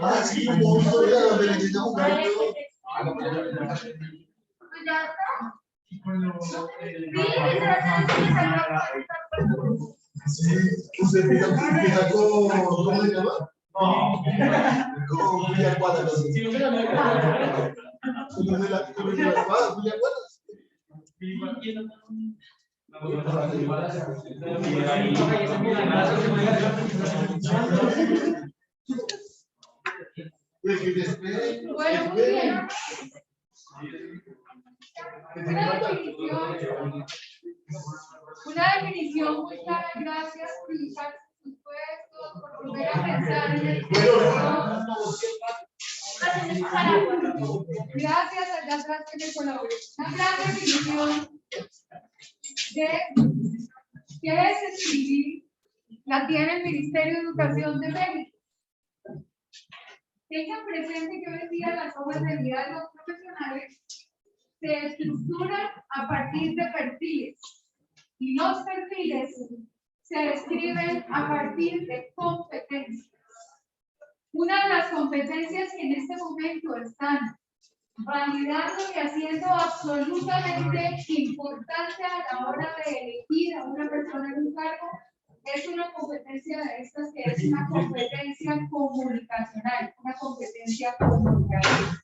Ah, sí, como historia donde le quitamos un sí, usted fija ¿cómo se llama? Con Villacuatas. Con la espada, Villacuatas. Bueno, muy bien. Una definición muy clara, gracias por usar sus puestos, por volver a pensar en el gracias a las atrás que me colaboró. Una gran definición de qué es escribir la tiene el Ministerio de Educación de México. Tengan presente que hoy en día las hojas de vida de los profesionales se estructuran a partir de perfiles y los perfiles se describen a partir de competencias. Una de las competencias que en este momento están validando y haciendo absolutamente importante a la hora de elegir a una persona en un cargo es una competencia de estas que es una competencia comunicacional, una competencia comunicativa.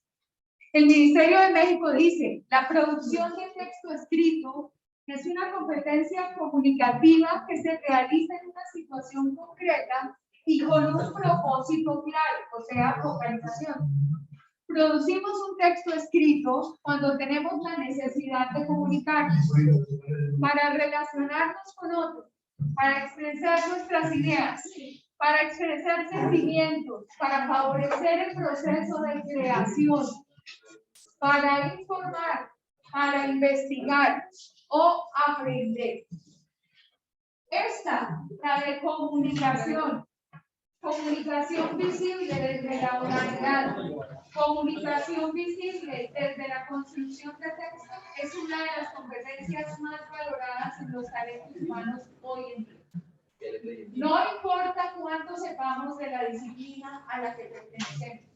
El Ministerio de México dice, la producción de texto escrito es una competencia comunicativa que se realiza en una situación concreta y con un propósito claro, o sea, focalización. Producimos un texto escrito cuando tenemos la necesidad de comunicarnos, para relacionarnos con otros, para expresar nuestras ideas, para expresar sentimientos, para favorecer el proceso de creación, para informar, para investigar o aprender. Esta, la de comunicación, comunicación visible desde la oralidad, comunicación visible desde la construcción de texto, es una de las competencias más valoradas en los talentos humanos hoy en día. No importa cuánto sepamos de la disciplina a la que pertenecemos.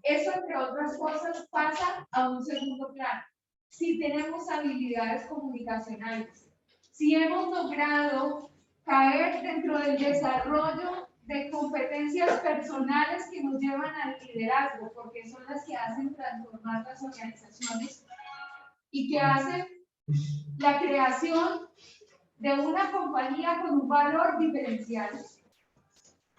Eso, entre otras cosas, pasa a un segundo plano. Si tenemos habilidades comunicacionales, si hemos logrado caer dentro del desarrollo de competencias personales que nos llevan al liderazgo, porque son las que hacen transformar las organizaciones y que hacen la creación de una compañía con un valor diferencial,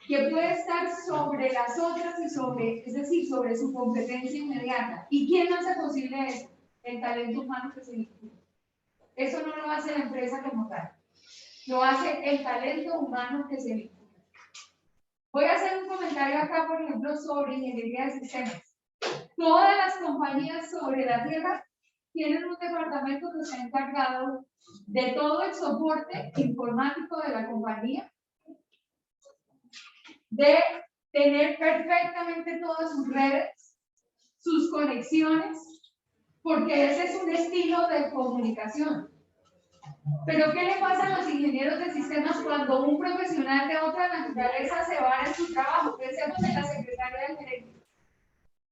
que puede estar sobre las otras y sobre, es decir, sobre su competencia inmediata. ¿Y quién hace posible eso? El talento humano que se vincula. Eso no lo hace la empresa como tal, lo hace el talento humano que se vincula. Voy a hacer un comentario acá, por ejemplo, sobre ingeniería de sistemas. Todas las compañías sobre la Tierra tienen un departamento que se ha encargado de todo el soporte informático de la compañía, de tener perfectamente todas sus redes, sus conexiones, porque ese es un estilo de comunicación. Pero ¿qué le pasa a los ingenieros de sistemas cuando un profesional de otra naturaleza se va en su trabajo? Pensemos en la secretaria del gerente.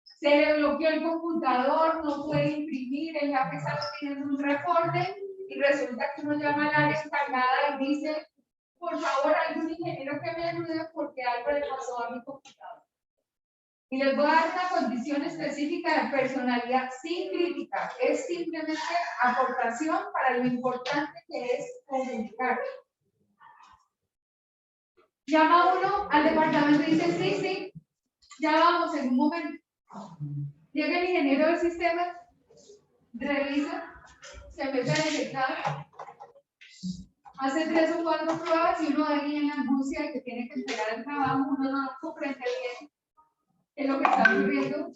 Se le bloqueó el computador, no puede imprimir, el jefe está pidiendo un reporte y resulta que uno llama al área encargada y dice: por favor, algún ingeniero que me ayude porque algo le pasó a mi computador. Y les voy a dar una condición específica de personalidad sin crítica, es simplemente aportación para lo importante que es comunicar. Llama uno al departamento y dice: sí, sí, ya vamos en un momento. Llega el ingeniero del sistema, revisa, se mete a detectar, hace 3 o 4 pruebas y uno ahí en la angustia de que tiene que entregar el trabajo, uno no comprende bien qué es lo que está ocurriendo.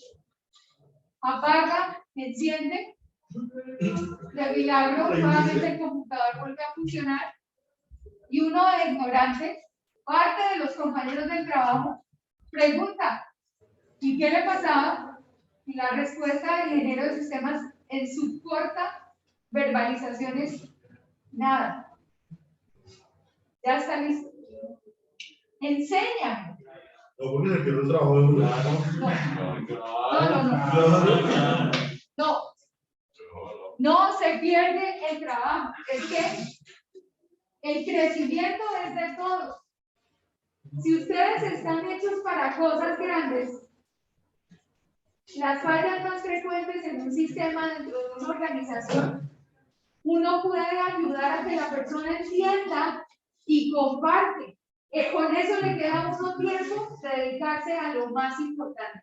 Apaga, enciende, de milagro, nuevamente el computador vuelve a funcionar y uno de ignorante, parte de los compañeros del trabajo, pregunta: ¿y qué le pasaba? Y la respuesta del ingeniero de sistemas en su corta verbalización es: Nada. Ya está listo. Enséñame. No, porque se quedó el trabajo de uno. No. No. No se pierde el trabajo. Es que el crecimiento es de todos. Si ustedes están hechos para cosas grandes, las fallas más frecuentes en un sistema dentro de una organización, uno puede ayudar a que la persona entienda y comparte. Con eso le queda a uno tiempo de dedicarse a lo más importante.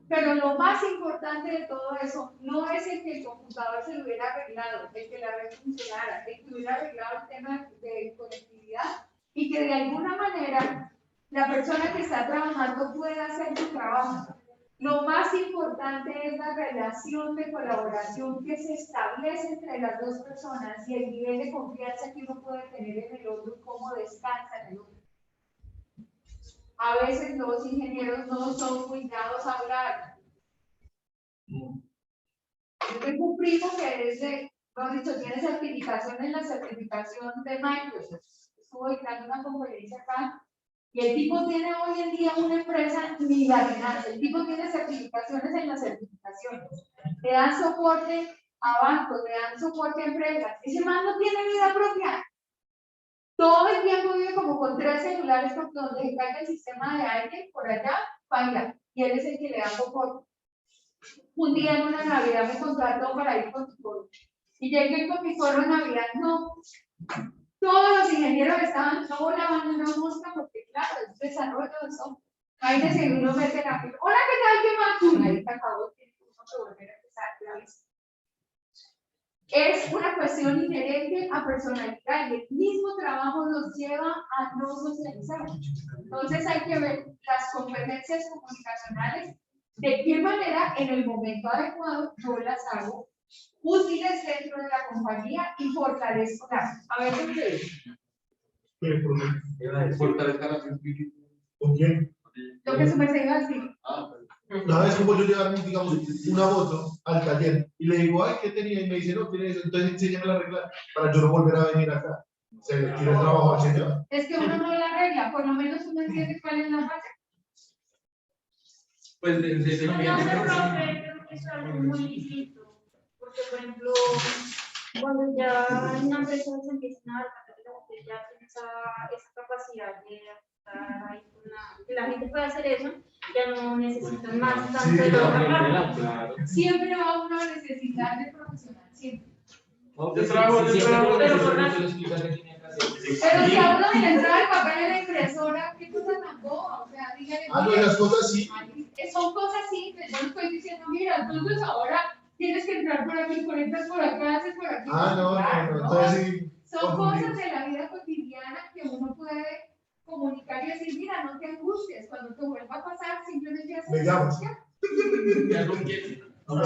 Pero lo más importante de todo eso no es el que el computador se lo hubiera arreglado, el que la red funcionara, el que hubiera arreglado el tema de conectividad y que de alguna manera la persona que está trabajando pueda hacer su trabajo. Lo más importante es la relación de colaboración que se establece entre las dos personas y el nivel de confianza que uno puede tener en el otro y cómo descansa en el otro. A veces los ingenieros no son muy dados a hablar. Yo tengo un primo que es tiene certificación en la certificación de Microsoft. Estuvo dictando una conferencia acá. Y el tipo tiene hoy en día una empresa milagrosa. El tipo tiene certificaciones en las certificaciones. Le dan soporte a bancos, le dan soporte a empresas. Ese man no tiene vida propia. Todo el tiempo vive como con 3 celulares porque donde se carga el sistema de aire por allá, baila. Y él es el que le da soporte. Un día en una Navidad me contrató para ir con mi coro. Y llegué con mi coro en Navidad. No. Todos los ingenieros estaban no volaban una mosca porque, claro, es desarrollo de software. Ahí de seguro meten a mí. Hola, ¿qué tal? ¿Qué más? Ahí se acabó. Tengo que volver a empezar otra vez. Es una cuestión inherente a personalidad y el mismo trabajo nos lleva a no socializar. Entonces hay que ver las competencias comunicacionales, de qué manera en el momento adecuado yo las hago útiles dentro de la compañía y fortalezco las. A ver, ¿qué ¿Con quién? lo que su merced iba a decir? Una vez como yo llevar, digamos, una moto al taller y le digo, ay, ¿qué tenía? Y me dice, no, tiene eso, entonces enséñame la regla para yo no volver a venir acá. Se le tira el trabajo al señor. Es que uno no la arregla, por lo menos uno entiende cuál es la falla. Pues desde No, no sé, profe, creo que es algo muy distinto. Porque, por ejemplo, cuando ya en una empresa se empiezan a dar cuenta que la gente ya tiene esa capacidad de estar ahí que la gente puede hacer eso, ya no necesitan más tanto de la otra parte. Siempre va uno a necesitar de profesional, siempre. Yo trabajo, pero por la- Pero si a uno le entra el papel en la impresora, ¿qué cosa tan boba? O sea, dígale. Ah, no, las cosas sí. Son cosas simples. Yo no estoy diciendo, mira, entonces ahora tienes que entrar por aquí, conectas por acá, haces por aquí. Ah, no, Claro, no, entonces sí. son cosas de la vida cotidiana que uno puede comunicar y decir, mira, no te angusties, cuando te vuelva a pasar, simplemente haces. Me llamas. Ya con quién. Por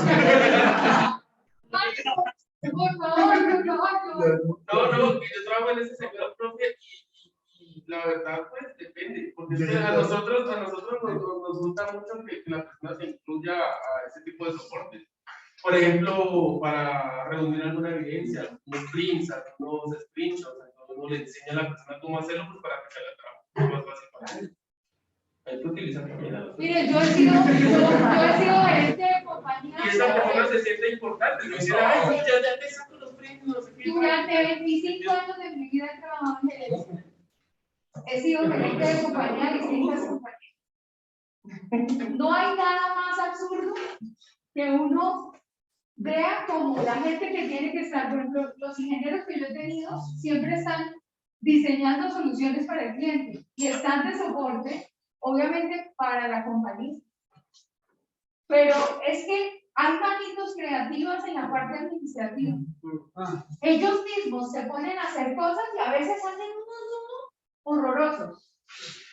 favor, no. No, que yo trabajo en ese sector, profe, y la verdad, pues depende, porque es que a nosotros nos gusta mucho que la persona se incluya a ese tipo de soportes. Por ejemplo, para reunir alguna evidencia, unos prints, algunos screenshots, entonces uno le enseña a la persona cómo hacerlo, pues para que se haga trabajo más fácil para él. Hay que utilizar también a los. Mire, yo he sido gerente de compañía. Y esa persona se siente importante, no dice, ay, ya te saco los prints, no sé qué. Durante 25 años de mi vida he trabajado en gerencia. He sido gerente de compañía de distintas compañías. No hay nada más absurdo que uno vea como la gente que tiene que estar, por ejemplo, los ingenieros que yo he tenido siempre están diseñando soluciones para el cliente y están de soporte, obviamente, para la compañía. Pero es que hay manitos creativas en la parte administrativa. Ellos mismos se ponen a hacer cosas y a veces hacen unos horrorosos.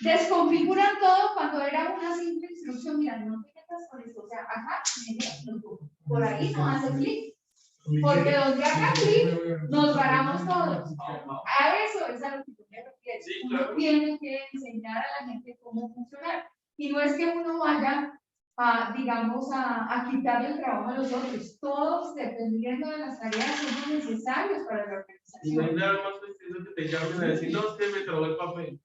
Desconfiguran todo cuando era una simple instrucción. Mira, no te metas con esto. O sea, acá, por ahí no hace clic. Porque donde haga clic, nos paramos todos. A eso es a lo que yo me refiero. Uno tiene que enseñar a la gente cómo funcionar. Y no es que uno vaya digamos, a quitarle el trabajo a los otros. Todos, dependiendo de las tareas, somos necesarios para la Y no hay organización. nada más preciso que te llamen a decir, no, usted me trabó el papel.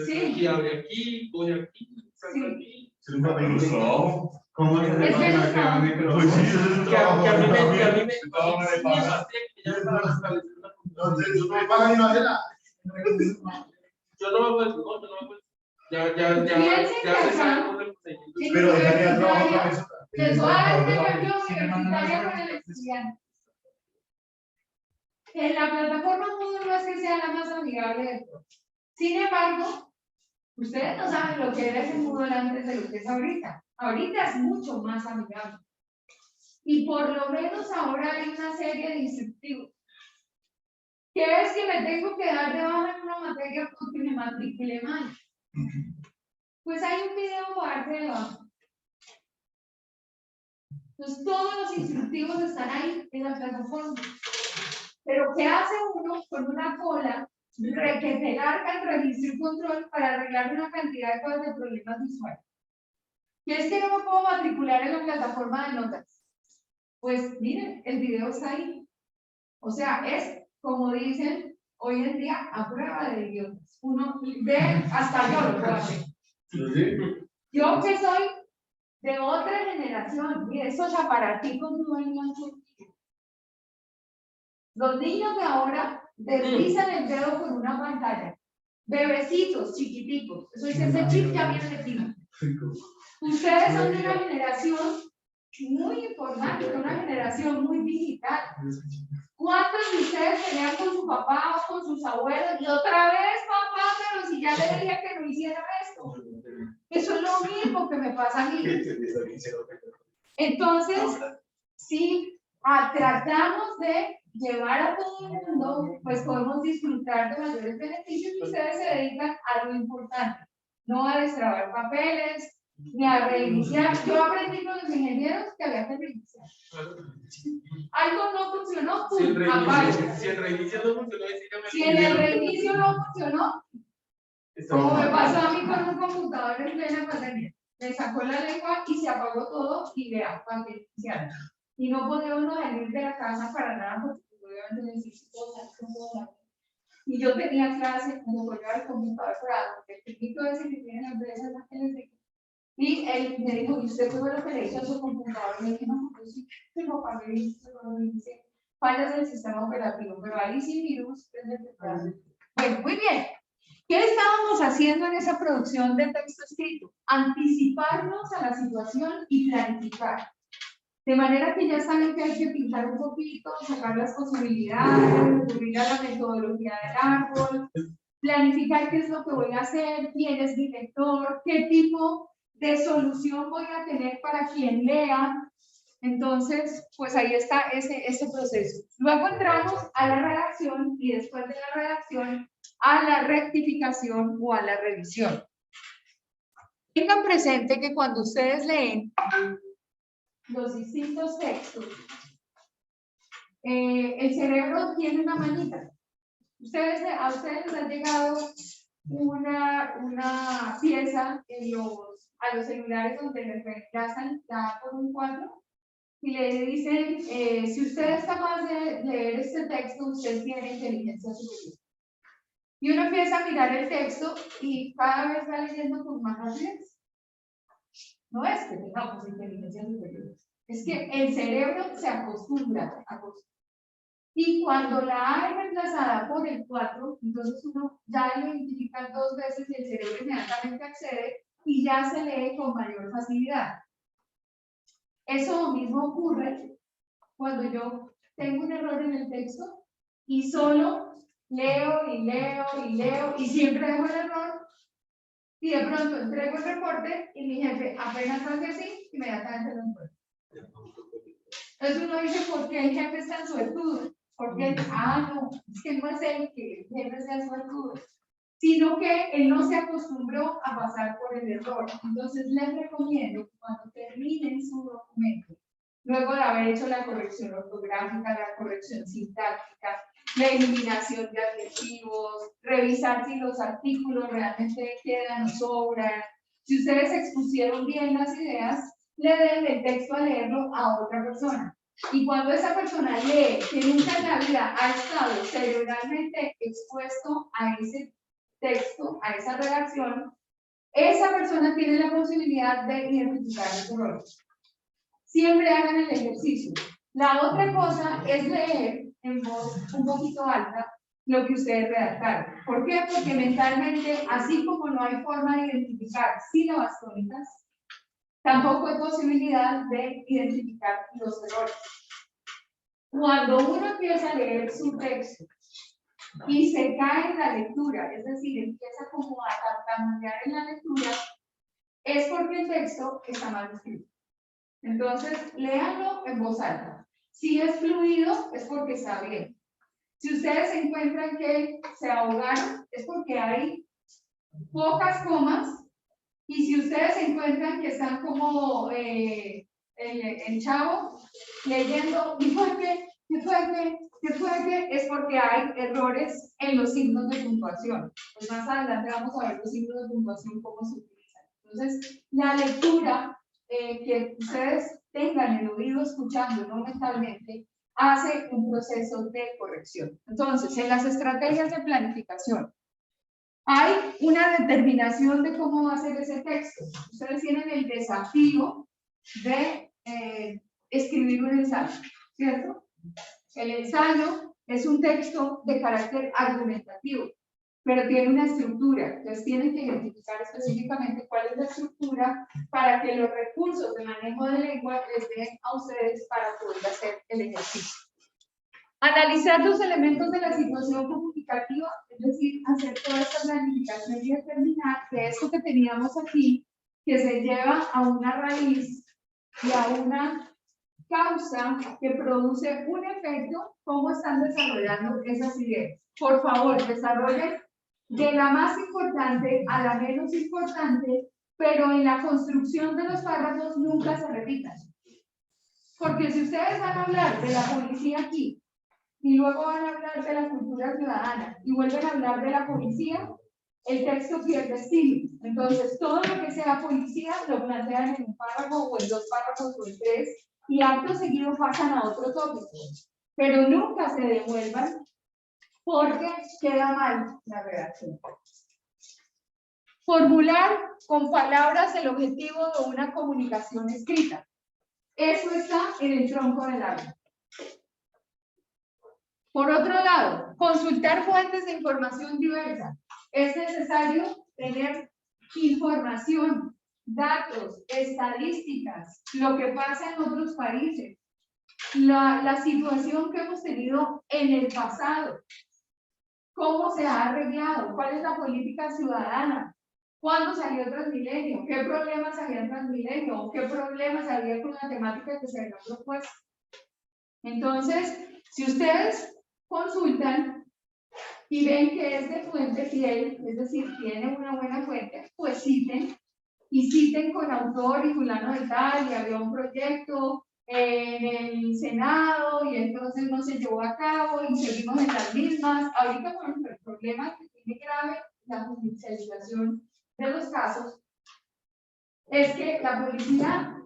Sí. Aquí, abre aquí, pone aquí, saca Sí. aquí. Es un papel de trabajo. ¿Cómo se Es le menos paga trabajo. Pues sí, eso es un Que a trabajo. mí me también. sí Trabajo me me paga. fastidia que me llamen para establecer una Entonces, no me pagan y no hacen nada. Yo no hago eso, no, yo no hago eso. Ya Piensen que se sabe acá- cómo es el procedimiento. Sí, Pero sí, dejaría el trabajo sí, otra vez. Les voy a dar un ejemplo universitario con el estudiante. En la plataforma Moodle no es que sea la más amigable de todas. Sin embargo, ustedes no saben lo que era ese Moodle antes de lo que es ahorita. Ahorita es mucho más amigable. Y por lo menos ahora hay una serie de instructivos. ¿Qué es que me tengo que dar de baja en una materia porque me matriculé mal? Pues hay un video para darte de baja. Entonces, todos los instructivos están ahí en la plataforma. Pero ¿qué hace uno con una cola que te larga el registro y control para arreglar una cantidad de cosas de problemas visuales? Y es que no me puedo matricular en la plataforma de notas. Pues miren, el video está ahí. O sea, es como dicen hoy en día a prueba de idiotas. Uno ve, hasta yo lo puedo hacer. Yo que soy de otra generación, mire, esos aparaticos no hay más. Los niños de ahora deslizan el dedo por una pantalla. Bebecitos, chiquiticos. Eso dice, ese chip ya viene encima. Ustedes son de una generación muy importante, de una generación muy digital. ¿Cuántos de ustedes pelean con su papá o con sus abuelos? Y otra vez, papá, pero si ya le dije que no hiciera esto. Eso es lo mismo que me pasa a mí. Entonces, si tratamos de llevar a todo el mundo, pues podemos disfrutar de mayores beneficios y ustedes se dedican a lo importante, no a destrabar papeles, ni a reiniciar. Yo aprendí con los ingenieros que había que reiniciar. Algo no funcionó, Si el apaga. reinicio no funcionó, Si en el reinicio no funcionó, como me pasó a mí con un computador en plena pandemia, me sacó la lengua y se apagó todo y vea, cuando iniciar. Y no podía uno salir de la casa para nada porque obviamente necesito cosas. Y yo tenía clase como colgar el computador para el técnico ese que tiene la empresa, y él me dijo, ¿y usted fue lo que le hizo a su computador? Y le dije, no, pues sí, se lo apagué, fallas del sistema operativo, pero ahí sí virus desde temprano. Bueno, muy bien. ¿Qué estábamos haciendo en esa producción de texto escrito? Anticiparnos a la situación y planificar. De manera que ya saben que hay que pintar un poquito, sacar las posibilidades, recurrir a la metodología del árbol, planificar qué es lo que voy a hacer, quién es mi lector, qué tipo de solución voy a tener para quien lea. Entonces, pues ahí está ese proceso. Luego entramos a la redacción y después de la redacción a la rectificación o a la revisión. Tengan presente que cuando ustedes leen los distintos textos, el cerebro tiene una manita. A ustedes les ha llegado una pieza a los celulares donde les reemplazan la A por un cuadro y le dicen, si usted es capaz de leer este texto, usted tiene inteligencia superior. Y uno empieza a mirar el texto y cada vez va leyendo con más rapidez. No es que tengamos inteligencia superior, es que el cerebro se acostumbra a cosas. Y cuando la A es reemplazada por el 4, entonces uno ya lo identifica 2 veces y el cerebro inmediatamente accede y ya se lee con mayor facilidad. Eso mismo ocurre cuando yo tengo un error en el texto y solo leo y leo y leo y siempre dejo el error y de pronto entrego el reporte y mi jefe apenas hace así, inmediatamente lo encuentra. Entonces uno dice, ¿por qué el jefe está en suertudo? Porque, no, es que no es él que el jefe sea suertudo, sino que él no se acostumbró a pasar por el error. Entonces les recomiendo que cuando terminen su documento, luego de haber hecho la corrección ortográfica, la corrección sintáctica, la eliminación de adjetivos, revisar si los artículos realmente quedan o sobran, Si ustedes expusieron bien las ideas, le den el texto a leerlo a otra persona. Y cuando esa persona lee que nunca en la vida ha estado cerebralmente expuesto a ese texto, a esa redacción, esa persona tiene la posibilidad de identificar los errores. Siempre hagan el ejercicio. La otra cosa es leer en voz un poquito alta lo que ustedes redactaron. ¿Por qué? Porque mentalmente, así como no hay forma de identificar sílabas tónicas, tampoco hay posibilidad de identificar los errores. Cuando uno empieza a leer su texto y se cae en la lectura, es decir, empieza como a tartamudear en la lectura, es porque el texto está mal escrito. Entonces, léanlo en voz alta. Si es fluido, es porque está bien. Si ustedes encuentran que se ahogaron, es porque hay pocas comas. Y si ustedes encuentran que están como el chavo leyendo muy fuerte, qué fuerte, qué fuerte, es porque hay errores en los signos de puntuación. Pues más adelante vamos a ver los signos de puntuación, cómo se utilizan. Entonces, la lectura que ustedes tengan el oído escuchando, no mentalmente, hace un proceso de corrección. Entonces, en las estrategias de planificación, hay una determinación de cómo va a ser ese texto. Ustedes tienen el desafío de escribir un ensayo, ¿cierto? El ensayo es un texto de carácter argumentativo, pero tiene una estructura. Entonces tienen que identificar específicamente cuál es la estructura para que los recursos de manejo de lengua les den a ustedes para poder hacer el ejercicio. Analizar los elementos de la situación comunicativa, es decir, hacer toda esta planificación y determinar que esto que teníamos aquí, que se lleva a una raíz y a una causa que produce un efecto, cómo están desarrollando esas ideas. Por favor, desarrollen de la más importante a la menos importante, pero en la construcción de los párrafos nunca se repitan. Porque si ustedes van a hablar de la policía aquí, y luego van a hablar de la cultura ciudadana y vuelven a hablar de la policía, el texto pierde estilo. Entonces, todo lo que sea policía lo plantean en un párrafo o en 2 párrafos o en 3 y acto seguido pasan a otro tópico. Pero nunca se devuelvan porque queda mal la redacción. Formular con palabras el objetivo de una comunicación escrita. Eso está en el tronco del árbol. Por otro lado, consultar fuentes de información diversa. Es necesario tener información, datos, estadísticas, lo que pasa en otros países, la situación que hemos tenido en el pasado, cómo se ha arreglado, cuál es la política ciudadana, cuándo salió Transmilenio, qué problemas había en Transmilenio, qué problemas había con la temática que se había propuesto. Entonces, si ustedes consultan y ven que es de fuente fiel, es decir, tiene una buena fuente, pues citen, y citen con autor y fulano de tal, y había un proyecto en el Senado, y entonces no se llevó a cabo, y seguimos en las mismas. Ahorita, por ejemplo, el problema que tiene grave la judicialización de los casos es que la policía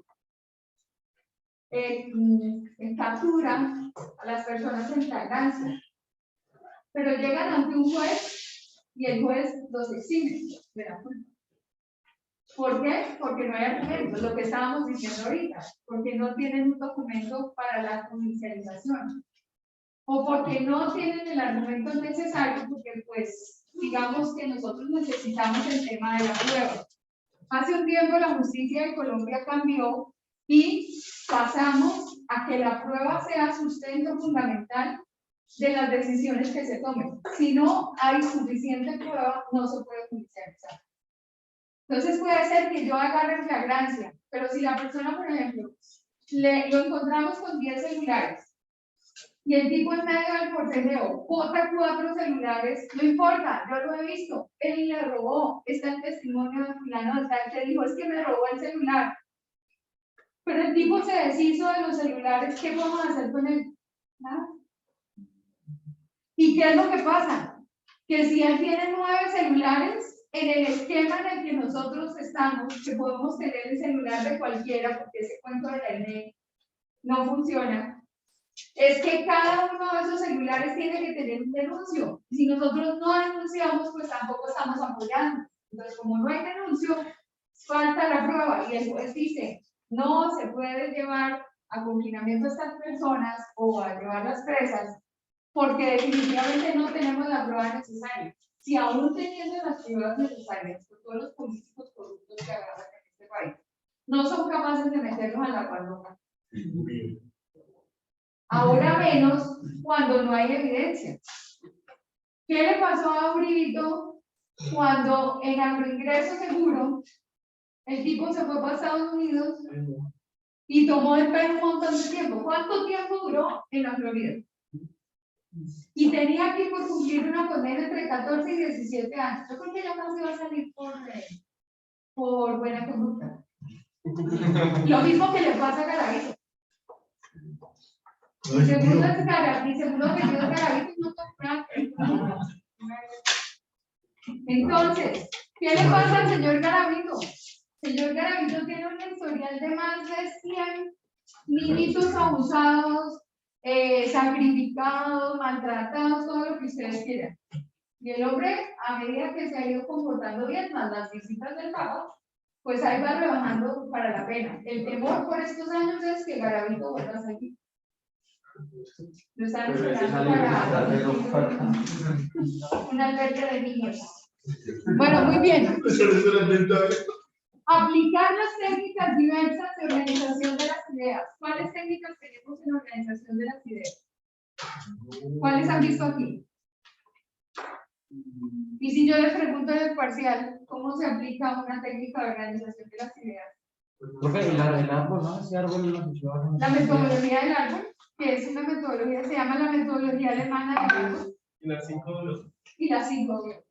captura a las personas en flagrancia, pero llegan ante un juez y el juez los exime de la culpa. ¿Por qué? Porque no hay argumentos, lo que estábamos diciendo ahorita, porque no tienen un documento para la judicialización, o porque no tienen el argumento necesario, porque pues digamos que nosotros necesitamos el tema de la prueba. Hace un tiempo la justicia de Colombia cambió y pasamos a que la prueba sea sustento fundamental de las decisiones que se tomen. Si no hay suficiente prueba, no se puede judicializar. Entonces puede ser que yo agarre flagrancia, pero si la persona, por ejemplo, lo encontramos con 10 celulares y el tipo en medio del forcejeo bota 4 celulares, no importa, yo lo he visto, él le robó, está el testimonio de fulano de tal que dijo, es que me robó el celular. Pero el tipo se deshizo de los celulares, ¿qué vamos a hacer con él? ¿Nada? ¿Y qué es lo que pasa? Que si él tiene 9 celulares, en el esquema en el que nosotros estamos, que podemos tener el celular de cualquiera, porque ese cuento de la INE no funciona, es que cada uno de esos celulares tiene que tener un denuncio. Si nosotros no denunciamos, pues tampoco estamos apoyando. Entonces, como no hay denuncio, falta la prueba y el juez dice, no se puede llevar a confinamiento a estas personas o a llevarlas presas, porque definitivamente no tenemos la prueba necesaria. Si aún teniendo las pruebas necesarias, por todos los políticos corruptos que agarran en este país, no son capaces de meternos a la paloma. Ahora menos cuando no hay evidencia. ¿Qué le pasó a Uribito cuando en agroingreso seguro el tipo se fue para Estados Unidos y tomó el pelo un montón de tiempo? ¿Cuánto tiempo duró en la Florida? Y tenía que por cumplir una condena entre 14 y 17 años. Yo creo que ya casi va a salir por buena conducta. Lo mismo que le pasa a Garavito. Y seguro es Garavito, seguro que yo Garavito no compra. Entonces, ¿qué le pasa al señor Garavito? El señor Garavito tiene un historial de más de 100 niñitos abusados, sacrificados, maltratados, todo lo que ustedes quieran. Y el hombre, a medida que se ha ido comportando bien, más las visitas del Papa, pues ahí va rebajando para la pena. El temor por estos años es que Garavito vuelva a salir. Lo están esperando para un albergue de niños. Bueno, muy bien. Aplicar las técnicas diversas de organización de las ideas. ¿Cuáles técnicas tenemos en organización de las ideas? ¿Cuáles han visto aquí? Y si yo les pregunto en el parcial, ¿cómo se aplica una técnica de organización de las ideas? Profe, ¿y el árbol, no? Ese árbol no se lleva. La metodología del árbol, que es una metodología, se llama la metodología alemana del árbol. Y las 5 Y las 5.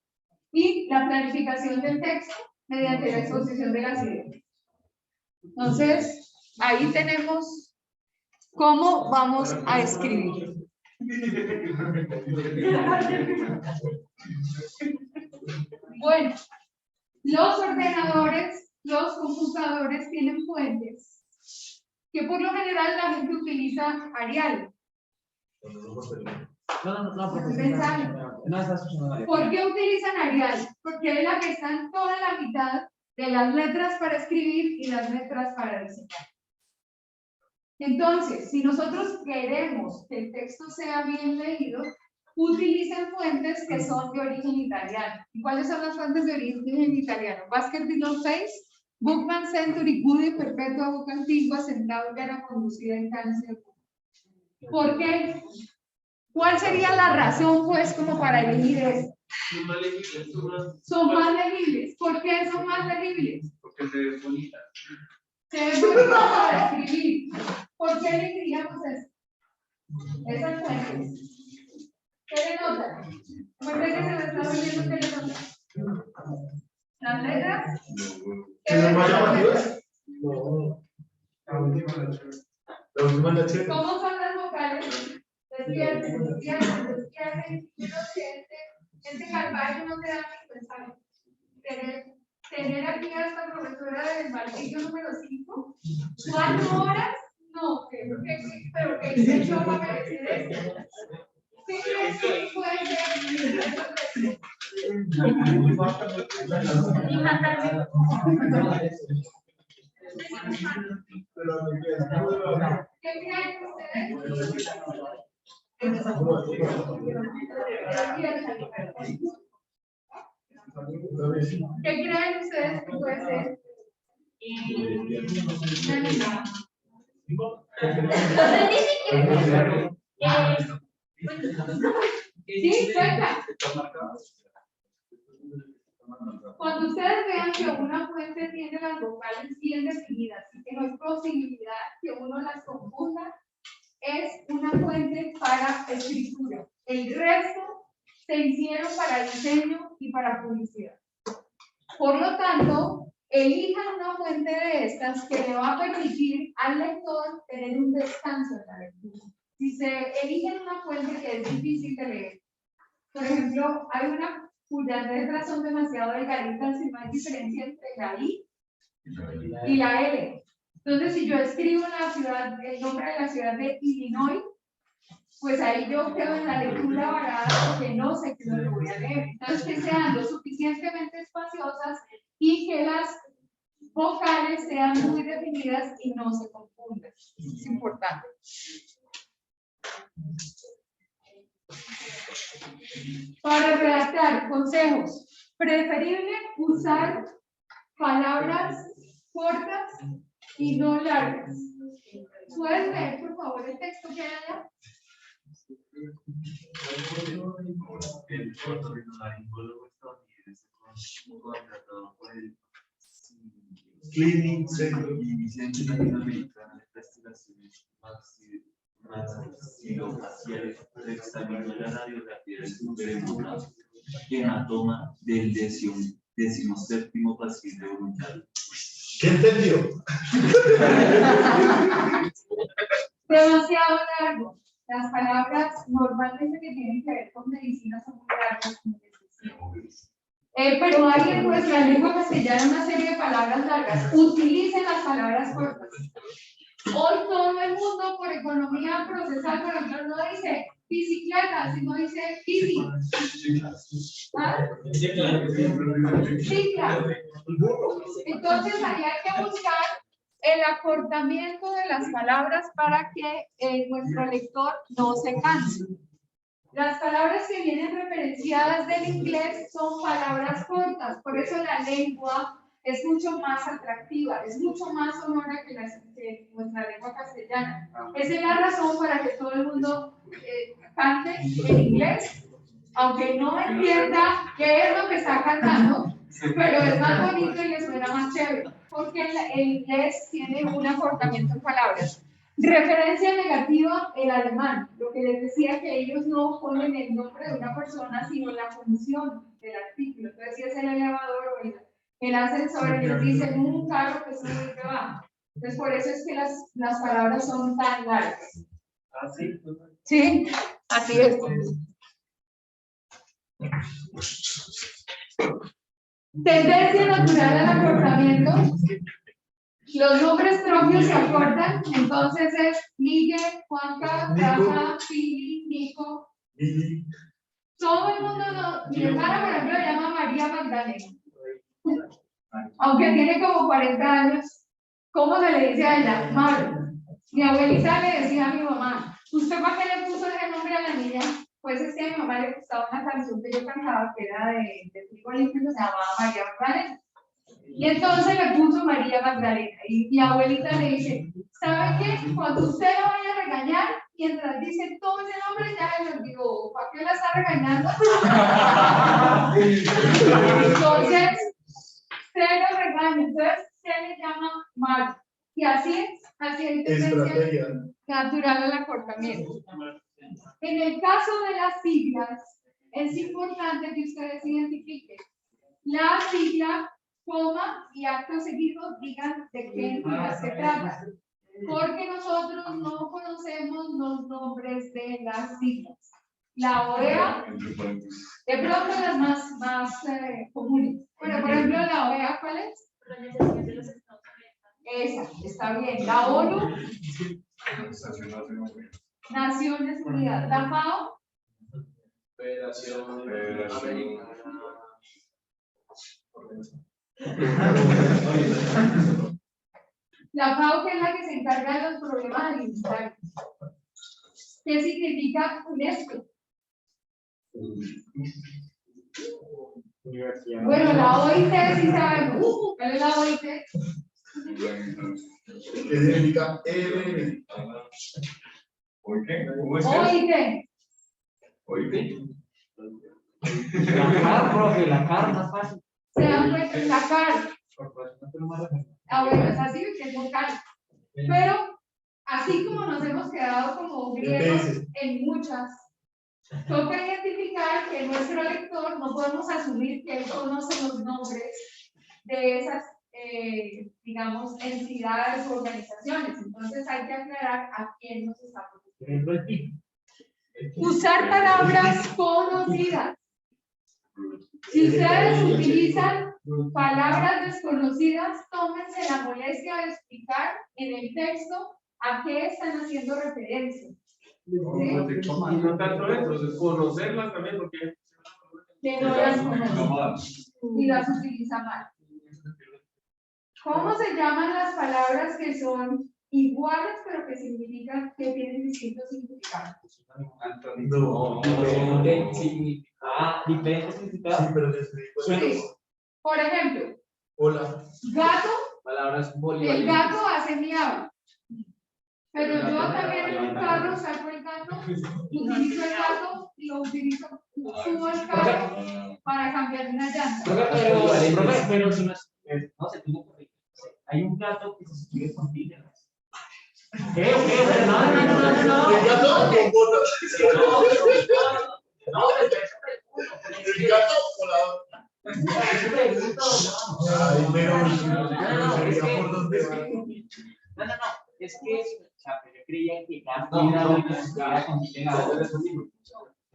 Y la planificación del texto mediante la exposición de las ideas. Entonces, ahí tenemos cómo vamos a escribir. Bueno, los ordenadores, los computadores tienen fuentes que por lo general la gente utiliza Arial. No, profe. Mensaje. No estás escuchando. ¿Por qué utilizan Arial? Porque es la que está en toda la mitad de las letras para escribir y las letras para diseñar. Entonces, si nosotros queremos que el texto sea bien leído, utilizan fuentes que son de origen italiano. ¿Y cuáles son las fuentes de origen italiano? Baskerville Face, Bookman Century, Goody, Perpetua, Boca Antigua, Central, Vera, Conducida en Cáncer. ¿Por qué? ¿Cuál sería la razón, pues, como para elegir esto? Son más legibles. ¿Por qué son más legibles? Porque se desbonita. Se desbonita para escribir. ¿Por qué elegiríamos esto? Esas fuentes. ¿Qué le nota? ¿Por qué se me está oyendo qué le nota? ¿Las letras? ¿Qué le nota? ¿Cómo son las vocales? Despierten, despierten, despierten. Este calvario no te da ni pensar. Tener aquí a esta profesora del martillo número 5, 4 horas, no, pero que hice yo para merecer esto. ¿Qué crees que puede ser? ¿Qué creen ustedes? ¿Qué creen ustedes que puede ser? Sí, cuenta. Cuando ustedes vean que una fuente tiene las vocales bien definidas y que no hay posibilidad que uno las confunda, es una fuente para escritura. El resto se hicieron para diseño y para publicidad. Por lo tanto, elijan una fuente de estas que le va a permitir al lector tener un descanso en la lectura. Si se eligen una fuente que es difícil de leer, por ejemplo, hay una cuyas letras son demasiado delgaditas y no hay diferencia entre la I y la L. Entonces, si yo escribo la ciudad, el nombre de la ciudad de Illinois, pues ahí yo quedo en la lectura varada porque no sé qué es lo que voy a leer. Entonces, que sean lo suficientemente espaciosas y que las vocales sean muy definidas y no se confundan. Es importante. Para redactar consejos, preferible usar palabras cortas y no largas. ¿Puedes leer, por favor, el texto que hay allá? El otorrinolaringólogo estadounidense contratado por el Clinic Center. Centro Latinoamericano de Investigaciones Maxilofaciales examinó la radiografía del superhematoma del 17º paciente voluntario. ¿Qué entendió? Demasiado largo. Las palabras normalmente que tienen que ver con medicina son muy largas. Pero hay en nuestra lengua castellana una serie de palabras largas. Utilicen las palabras cortas. Hoy todo el mundo por economía procesal, por ejemplo, no dice bicicleta, sino dice bici. ¿Ah? Cicla. Entonces ahí hay que buscar el acortamiento de las palabras para que nuestro lector no se canse. Las palabras que vienen referenciadas del inglés son palabras cortas, por eso la lengua es mucho más atractiva, es mucho más sonora que nuestra lengua castellana. Esa es la razón para que todo el mundo cante en inglés, aunque no entienda qué es lo que está cantando, pero es más bonito y le suena más chévere, porque el inglés tiene un acortamiento en palabras. Referencia negativa, el alemán, lo que les decía que ellos no ponen el nombre de una persona, sino la función del artículo. Entonces, si es el elevador o el ascensor, ellos dicen un carro que sube y que baja. Entonces, por eso es que las palabras son tan largas. ¿Así? Sí, así es. Tendencia natural al acortamiento. Los nombres propios se acortan, entonces es Miguel, Juanca, Rafa, Pili, Nico. Todo el mundo, mi hermana, por ejemplo, se llama María Magdalena. Aunque tiene como 40 años, ¿cómo se le dice a ella? Maru. Mi abuelita le decía a mi mamá, ¿usted para qué le puso ese nombre a la niña? Pues es que a mi mamá le gustaba una canción que yo cantaba que era de Trigo Limpio, que se llamaba María Magdalena. Y entonces le puso María Magdalena. Y mi abuelita le dice, ¿sabe qué? Cuando usted la vaya a regañar, mientras dice todo ese nombre, ya le digo, ¿para qué la está regañando? Entonces, se lo regaña. Entonces, se le llama Maru. Y así hay tendencia natural al acortamiento. En el caso de las siglas, es importante que ustedes identifiquen la sigla, coma y acto seguido digan de qué entidad se trata, porque nosotros no conocemos los nombres de las siglas. La OEA, de pronto las más comunes. Bueno, por ejemplo, la OEA, ¿cuál es? Organización de los Estados Unidos. Esa, está bien. La ONU, Naciones Unidas. La FAO, Federación Americana. La FAO, que es la que se encarga de los problemas alimentarios. ¿Qué significa UNESCO? Bueno, la OIT sí sabemos. ¿Cuál es la OIT? ¿Qué significa EBN? OIT. La CAR, profe, la CAR, más fácil. Se dan cuenta, la CAR. Bueno, es así, que es vocal. Pero, así como nos hemos quedado como griegos en muchas, toca identificar que nuestro lector no podemos asumir que él conoce los nombres de esas, digamos, entidades o organizaciones. Entonces hay que aclarar a quién nos estamos refiriendo. Usar palabras conocidas. Si ustedes utilizan palabras desconocidas, tómense la molestia de explicar en el texto a qué están haciendo referencia. Y no tanto eso, es conocerlas también, porque Que no las conocen y las utiliza mal. ¿Cómo se llaman las palabras que son iguales pero que significan que tienen distintos significados? No. Diferente significado. Sí, pero te explico. Sí. Por ejemplo, Hola. gato, Palabras el polivalentes. gato hace miau. Pero yo también en un carro saco el gato, utilizo el gato y lo utilizo, subo el carro para cambiar una llanta. Pero si no es, no sé, tú hay un gato que se escribe con tildes. ¿Qué? No. El gato con botas. El gato volador. Ay, pero sería por dónde va. No. Es que, o sea, yo creía que gato era una cosa con tildes.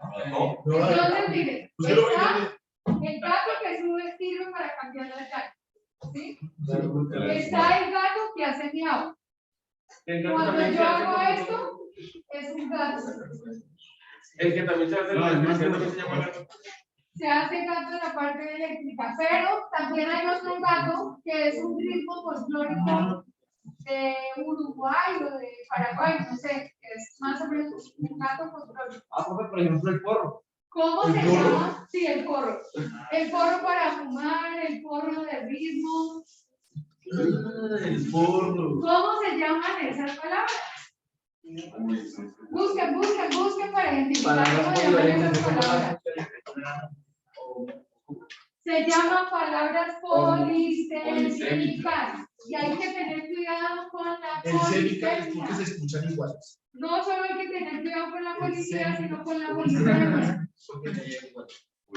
Entonces, miren, Usted lo está ve. el gato que sube sirve para cambiar la llanta. ¿Sí? Está el gato que hace miau. el gato Cuando también yo se hace hago como- esto, es un gato. El que también se hace la electricidad también se llama gato. Se hace gato en la parte eléctrica, pero también hay otro gato que es un ritmo folclórico de Uruguay o de Paraguay, no sé, es más o menos un gato folclórico. Por ejemplo, el porro. ¿Cómo ¿El se porro? llama? Sí, el porro. El porro para fumar, el porro de ritmo. El porro. ¿Cómo se llaman esas palabras? Busquen para identificar cómo se llaman esas palabras. Se llaman palabras polisémicas y hay que tener cuidado con la El célica es porque polisemia. se escuchan iguales. No solo hay que tener cuidado con la polisemia, sino con la polisemia.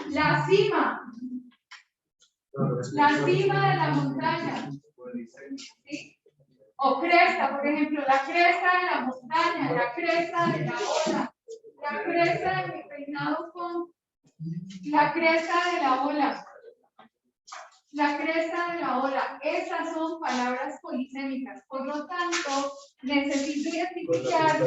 La cima, la cima de la montaña. ¿Sí? O cresta, por ejemplo, la cresta de la montaña, la cresta de la ola, la cresta de mi peinado con la cresta de la ola. La cresta de la ola, esas son palabras polisémicas, por lo tanto, necesito identificar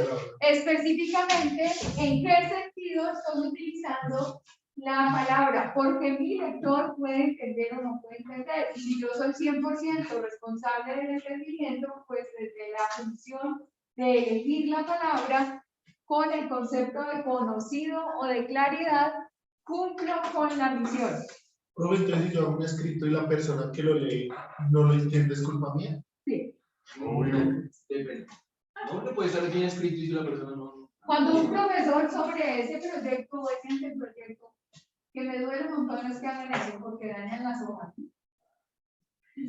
específicamente en qué sentido estoy utilizando la palabra, porque mi lector puede entender o no puede entender, y si yo soy 100% responsable del entendimiento, pues desde la función de elegir la palabra con el concepto de conocido o de claridad, cumplo con la misión. Profe, entonces si yo hago un escrito y la persona que lo lee no lo entiende, ¿es culpa mía? Sí. Depende. No puede estar bien escrito y si la persona no. Cuando un profesor sobre ese proyecto o ese anteproyecto, que me duele montones que hagan eso porque dañan las hojas,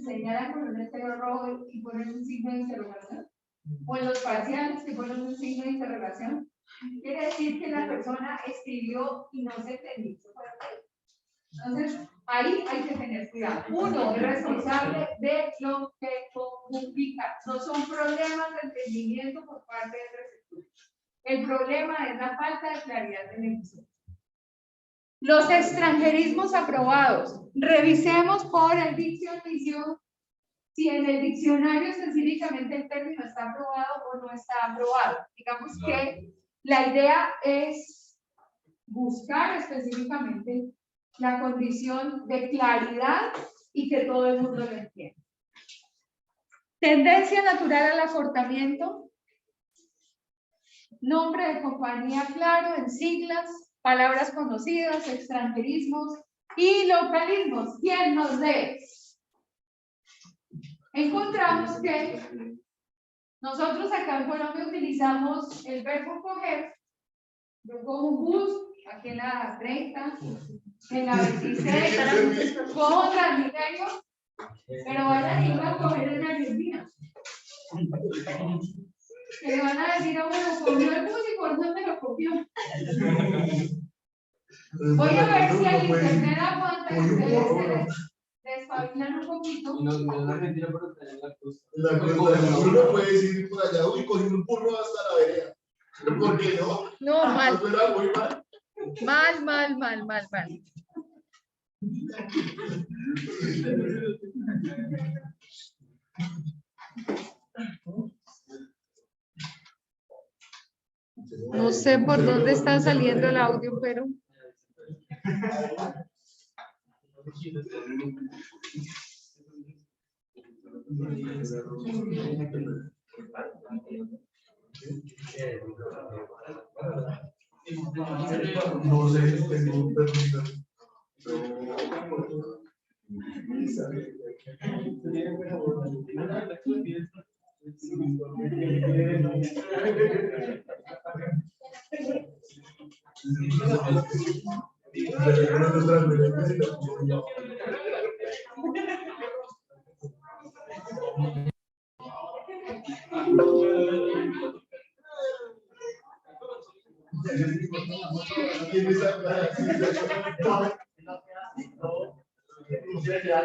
señalan con un estero rojo y ponen un signo de interrogación, o en los parciales que ponen un signo de interrogación, quiere decir que la persona escribió y no se entendió. Entonces, ahí hay que tener cuidado. Uno es responsable de lo que comunica. No son problemas de entendimiento por parte del receptor. El problema es la falta de claridad de la emisión. Los extranjerismos aprobados. Revisemos por el diccionario si en el diccionario específicamente el término está aprobado o no está aprobado. Digamos que la idea es buscar específicamente la condición de claridad y que todo el mundo lo entienda. Tendencia natural al acortamiento. Nombre de compañía claro en siglas, palabras conocidas, extranjerismos y localismos. ¿Quién nos lee? Encontramos que nosotros acá en Colombia utilizamos el verbo coger. Yo cojo un bus, aquí en la 30, en la 26, cojo Transmilenio, pero van a ir a coger en Argentina. Que le van a decir a uno, cogió el bus y por dónde lo cogió. Voy a ver si el internet aguanta y ustedes se despabilan un poquito. Y no Argentina, pero también la costa. La cosa, uno no puede decir por allá, uy, cogí un burro hasta la vereda. ¿Por qué no? No, mal. Eso era muy mal. Mal. No sé por dónde está saliendo el audio, pero No sé, tengo un permiso.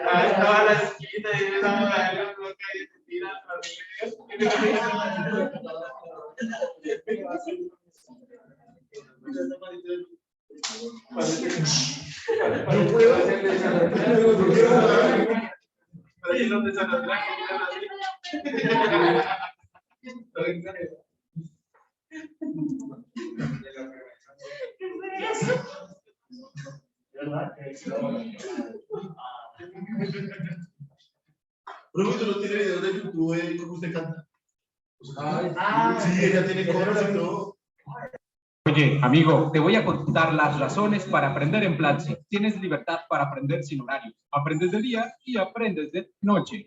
Ah, estaba la esquina y yo estaba la loca y se tira Yo puedo. Ahí donde se nos traje, Pero tú no tienes videos de YouTube de cómo usted canta. Sí, ella tiene cosas y todo. Oye, amigo, te voy a contar las razones para aprender en Platzi. Tienes libertad para aprender sin horario. Aprendes de día y aprendes de noche.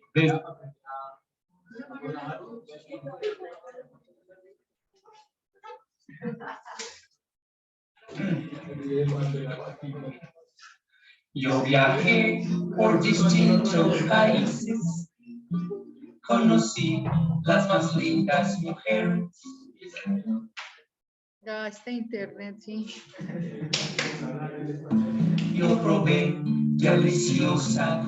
Yo viajé por distintos países, conocí las más lindas mujeres. gasta internet, sí. Yo probé deliciosa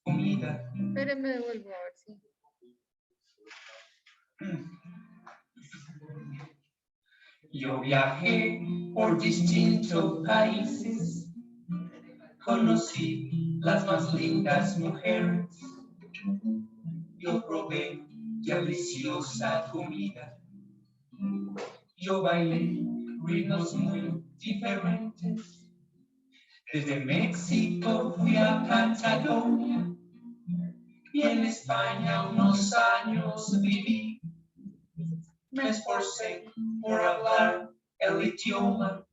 comida. Espérenme, devuelvo a ver si. Yo viajé por distintos países, conocí las más lindas mujeres. Yo probé deliciosa comida. Yo bailé ritmos muy diferentes. Desde México fui a Patagonia y en España unos años viví. Me esforcé por hablar el idioma,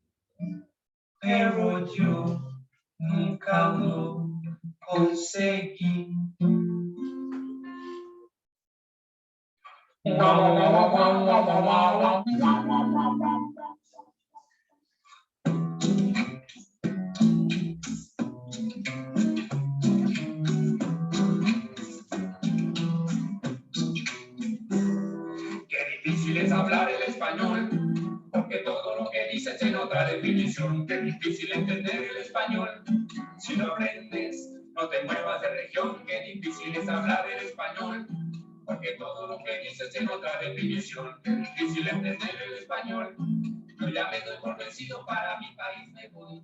pero yo nunca lo conseguí. Qué difícil es hablar el español, porque todo lo que dices en otra definición. Qué difícil entender el español, si no aprendes, no te muevas de región. Qué difícil es hablar el español, porque todo lo que dices en otra definición. Qué difícil entender el español, yo ya me doy por vencido, para mi país me voy.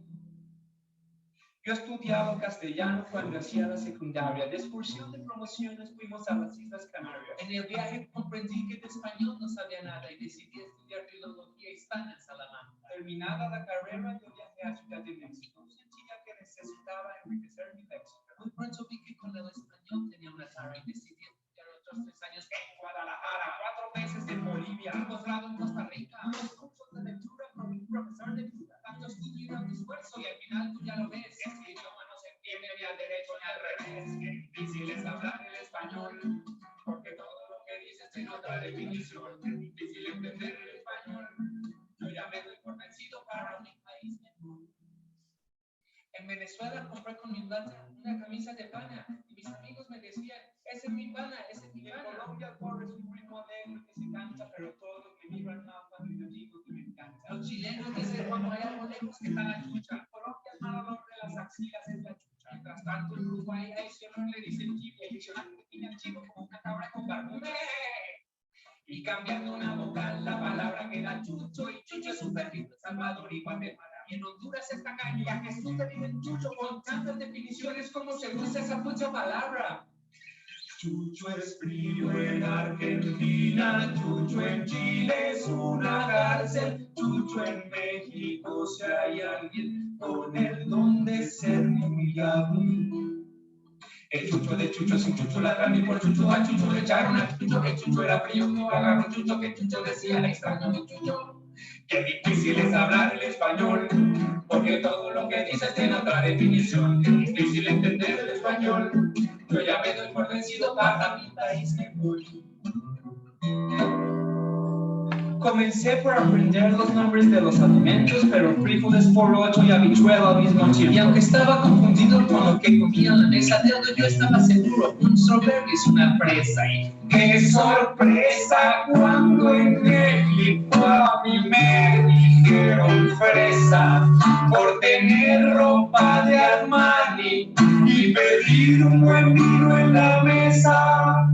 Yo estudiaba castellano cuando hacía la secundaria. De excursión de promociones fuimos a las Islas Canarias. En el viaje comprendí que de español no sabía nada y decidí estudiar filología hispana en Salamanca. Terminada la carrera, yo viajé a Ciudad de México. Sentía que necesitaba enriquecer mi léxico. Muy pronto vi que con el español tenía una tara y decidí estudiar otros 3 años en Guadalajara. 4 meses en Bolivia, un posgrado en Costa Rica, unos cursos de lectura con un profesor de lectura. Tanto estudio y tanto esfuerzo y al final tú ya lo ves. Este idioma no se entiende ni al derecho ni al revés. Qué difícil es hablar el español, porque todo lo que dices tiene otra definición. Qué difícil entender el español, yo ya me doy por vencido, para mi país me voy. En Venezuela compré con mi plata una camisa de pana y mis amigos me decían, ese es mi pana, ese es mi pana. En Colombia corre su ritmo alegre que se canta, pero todos me miran mal cuando yo digo que me encanta. Los chilenos dicen cuando hay algo lejos que está la chucha. Colombia es mal hombre, las axilas es la chucha. Mientras tanto en Uruguay a ese hombre le dicen chivo, y el diccionario define al chivo como una cabra con barbudo. Y cambiando una vocal, la palabra queda chucho, y chucho es un perrito, Salvador y Guatemala. En Honduras está calle, a Jesús te dicen chucho con tantas definiciones como se usa esa pucha palabra. Chucho es frío en Argentina, chucho en Chile es una cárcel, chucho en México si hay alguien con el don de ser muy hábil. El chucho de chucho es un chucho ladrón y por chucho a chucho le echaron a chucho, que chucho era frío, no agarró chucho, que chucho decía extraño mi chucho. Qué difícil es hablar el español, porque todo lo que dices tiene otra definición. Qué difícil entender el español, yo ya me doy por vencido, para mi país me voy. Comencé por aprender los nombres de los alimentos, pero frijoles, porocho y habichuela al mismo tiempo. Y aunque estaba confundido con lo que comía en la mesa de algo, yo estaba seguro, un strawberry es una fresa. Y ¡qué sorpresa! Cuando en México a mí me dijeron fresa por tener ropa de Armani y pedir un buen vino en la mesa.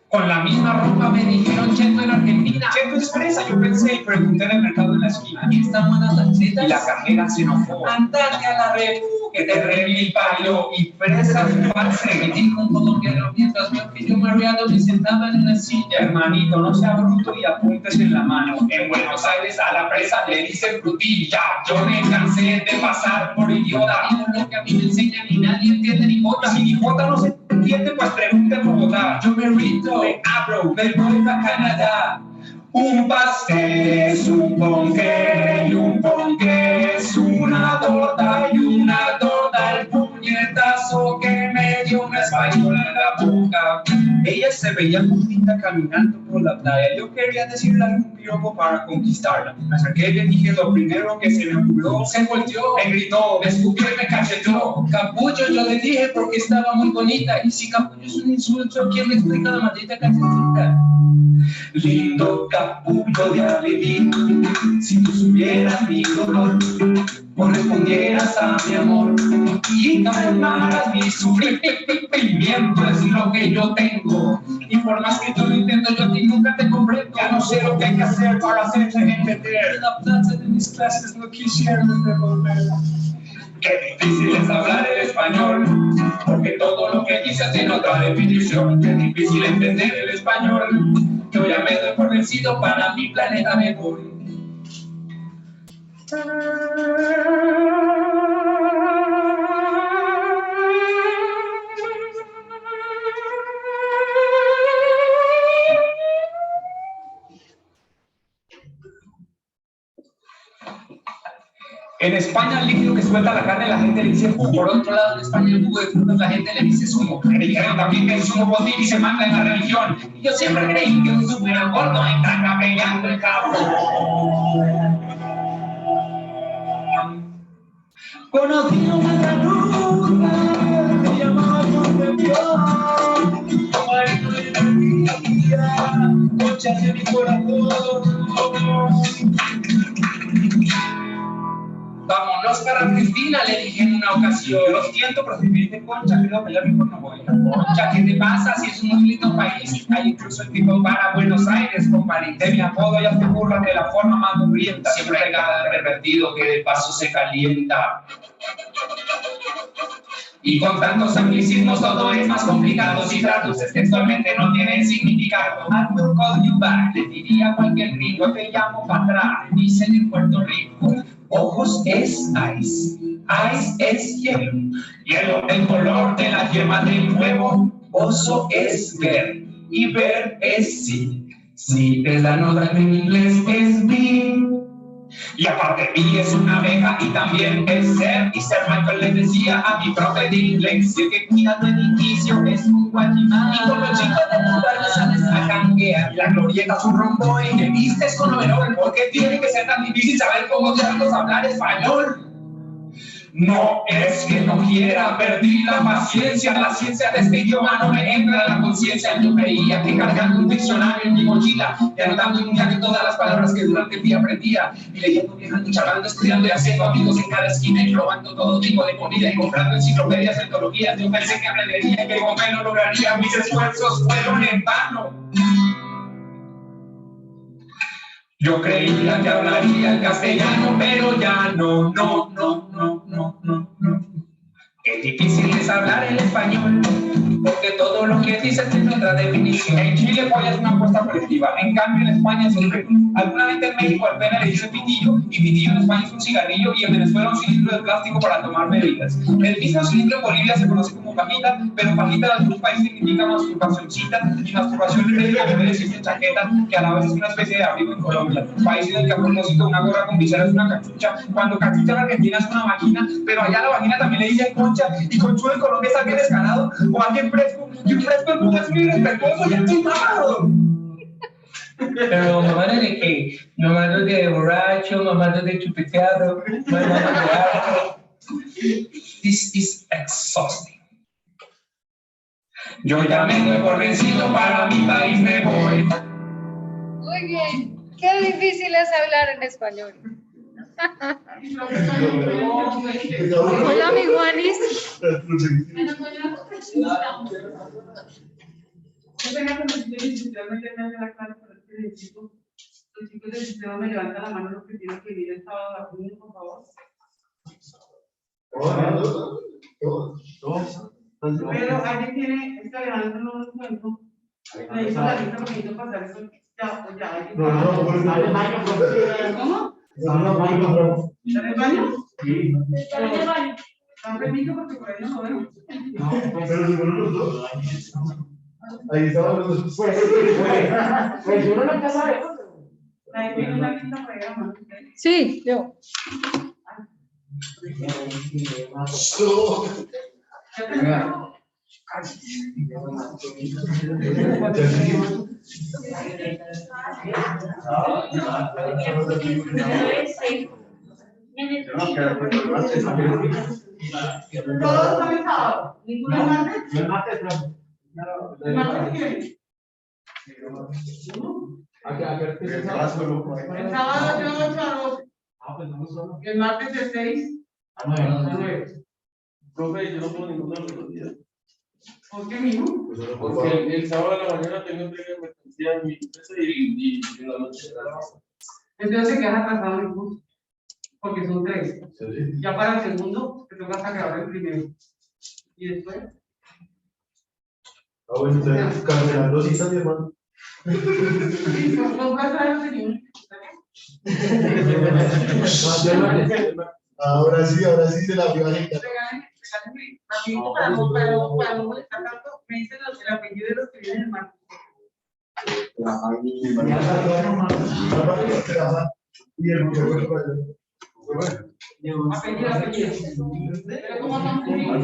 Con la misma ropa me dijeron cheto en Argentina. Cheto es fresa, yo pensé y pregunté en el mercado de la esquina. Aquí están buenas salsitas. Y la cajera se enojó. Andate a la rebu, que te revi palo y fresas falsas. Me dijo un colombiano mientras mi oficio mareado me sentaba en una silla. Hermanito, no sea bruto y apuntes en la mano. En Buenos Aires a la fresa le dicen frutilla. Yo me cansé de pasar por idiota. Y lo que a mí me enseñan y nadie entiende ni jota. Si ni jota no se entiende, pues pregunte en Bogotá. Yo me rindo, me abro, me voy a Canadá. Un pastel es un ponqué y un ponqué es una torta y una torta el puñetazo que me dio una española en la boca. Ella se veía muy linda caminando por la playa. Yo quería decirle un piropo para conquistarla. Me acerqué y le dije lo primero que se me ocurrió. Se volteó, me gritó, me escupió y me cacheteó. Capullo, yo le dije porque estaba muy bonita. Y si capullo es un insulto, ¿quién me explica la maldita cancioncita? Lindo capullo de Alevín, si tú supieras mi dolor, correspondieras a mi amor y calmaras mi sufrimiento. Es lo que yo tengo y por más que yo lo intento, yo a ti nunca te comprendo. Ya no sé lo que hay que hacer para hacerte entender. La plata de mis clases no quisiera devolver. Qué difícil es hablar el español, porque todo lo que dices tiene otra definición. Qué difícil entender el español, yo ya me doy por vencido, para mi planeta me voy. En España, el líquido que suelta la carne, la gente le dice jugo. Por otro lado, en España, el jugo de frutas, la gente le dice zumo. Me dijeron también que el zumo botín y se manda en la religión. Y yo siempre creí que un zumo era gordo, entra capellando el cabrón. Conocí una canuta, me llamaba Concepción. Tu marido de energía, concha de mi corazón. Vámonos para Argentina, le dije en una ocasión. Lo siento, pero si me dice Concha, creo que ya mejor no voy. Concha, ¿qué te pasa? Si es un muy lindo país. Hay incluso el tipo para Buenos Aires, compadre. De mi apodo ya se burla de la forma más mugrienta. Siempre hay cada pervertido que de paso se calienta. Y con tantos anglicismos todo es más complicado. Si traduces textualmente no tienen significado. I will call you back, le diría a cualquier gringo. Te llamo para atrás, dicen en Puerto Rico. Ojos es ice, ice es hielo, hielo el color de la yema del huevo. Oso es ver, y ver es sí. Si te la nota en inglés es be. Y aparte B es una abeja y también es ser. Y ser Michael le decía a mi profe de inglés que cuida tu edificio es un guachimán. Y con los chicos de tu barrio sales a janguear. Y la glorieta es un rombo y te vistes con overol. Porque tiene que ser tan difícil saber cómo diablos hablar español. No es que no quiera, perdí la paciencia. La ciencia de este idioma no me entra en la conciencia. Yo creía que cargando un diccionario en mi mochila y anotando en un diario todas las palabras que durante el día aprendía, y leyendo, viajando, charlando, estudiando y haciendo amigos en cada esquina y probando todo tipo de comida y comprando enciclopedias, antologías. Yo pensé que aprendería y que con menos lograría. Mis esfuerzos fueron en vano. Yo creía que hablaría el castellano, pero ya no. Qué difícil es hablar el español, porque todo lo que dices tiene otra definición. En Chile polla es una apuesta colectiva, en cambio en España es un reto. Alguna vez en México al pene le dice pitillo, y pitillo en España es un cigarrillo, y en Venezuela un cilindro de plástico para tomar bebidas. El mismo cilindro en Bolivia se conoce como pajita, pero pajita en algunos países significa masturbacioncita, y masturbación en México debe decirse chaqueta, que a la vez es una especie de abrigo en Colombia, país en el que a propósito una gorra con visera es una cachucha, cuando cachucha en Argentina es una vagina, pero allá la vagina también le dicen concha, y conchudo en Colombia es alguien descarado, o alguien fresco, y un fresco en Cuba es muy irrespetuoso y enchimado. Pero mamadas de qué, mamadas de borracho, mamadas de chupeteado, mamadas de algo. This is exhausting. Yo ya me doy por vencido, para mi país me voy. Muy bien. Qué difícil es hablar en español. Hola, mi Juanis. Qué pena que no estoy literalmente en la clase, pero es que los chicos del sistema me levantan la mano los que tienen que ir el sábado a la reunión, por favor. Pero alguien tiene, es que Alejandro no lo cuento. Me dijo la lista porque necesito pasar eso. Ya. ¿Cómo? ¿Está en el baño? Sí. Está en el baño. ¿Están permiso porque por ahí no lo veo? Pero si fueron los dos. Ahí estaban los dos. Pues uno nunca sabe. Ahí tiene una lista por ahí, hermano. Sí, yo. Todos están el sábado. ¿Ninguno el martes? El martes no. ¿El martes quién? El sábado El sábado de 8 a 12. Pues no solo. El martes de 6 A 9. Profe, yo no puedo ninguno de los dos días. ¿Por qué, mijo? Porque el sábado de la mañana tengo entrega de mercancía en mi empresa y en la noche de la casa. Entonces se queda atrasado el curso. Porque son 3. Ya para el segundo, te toca sacar el primero. Y después. bueno, entonces cancelando citas, mi hermano. Sí, no vas a ver, señor. Ahora sí se la vio a gente. Rapidito para no molestar tanto, me dicen el apellido de los que vienen en marco. Y el Apellido. Pero como son públicos.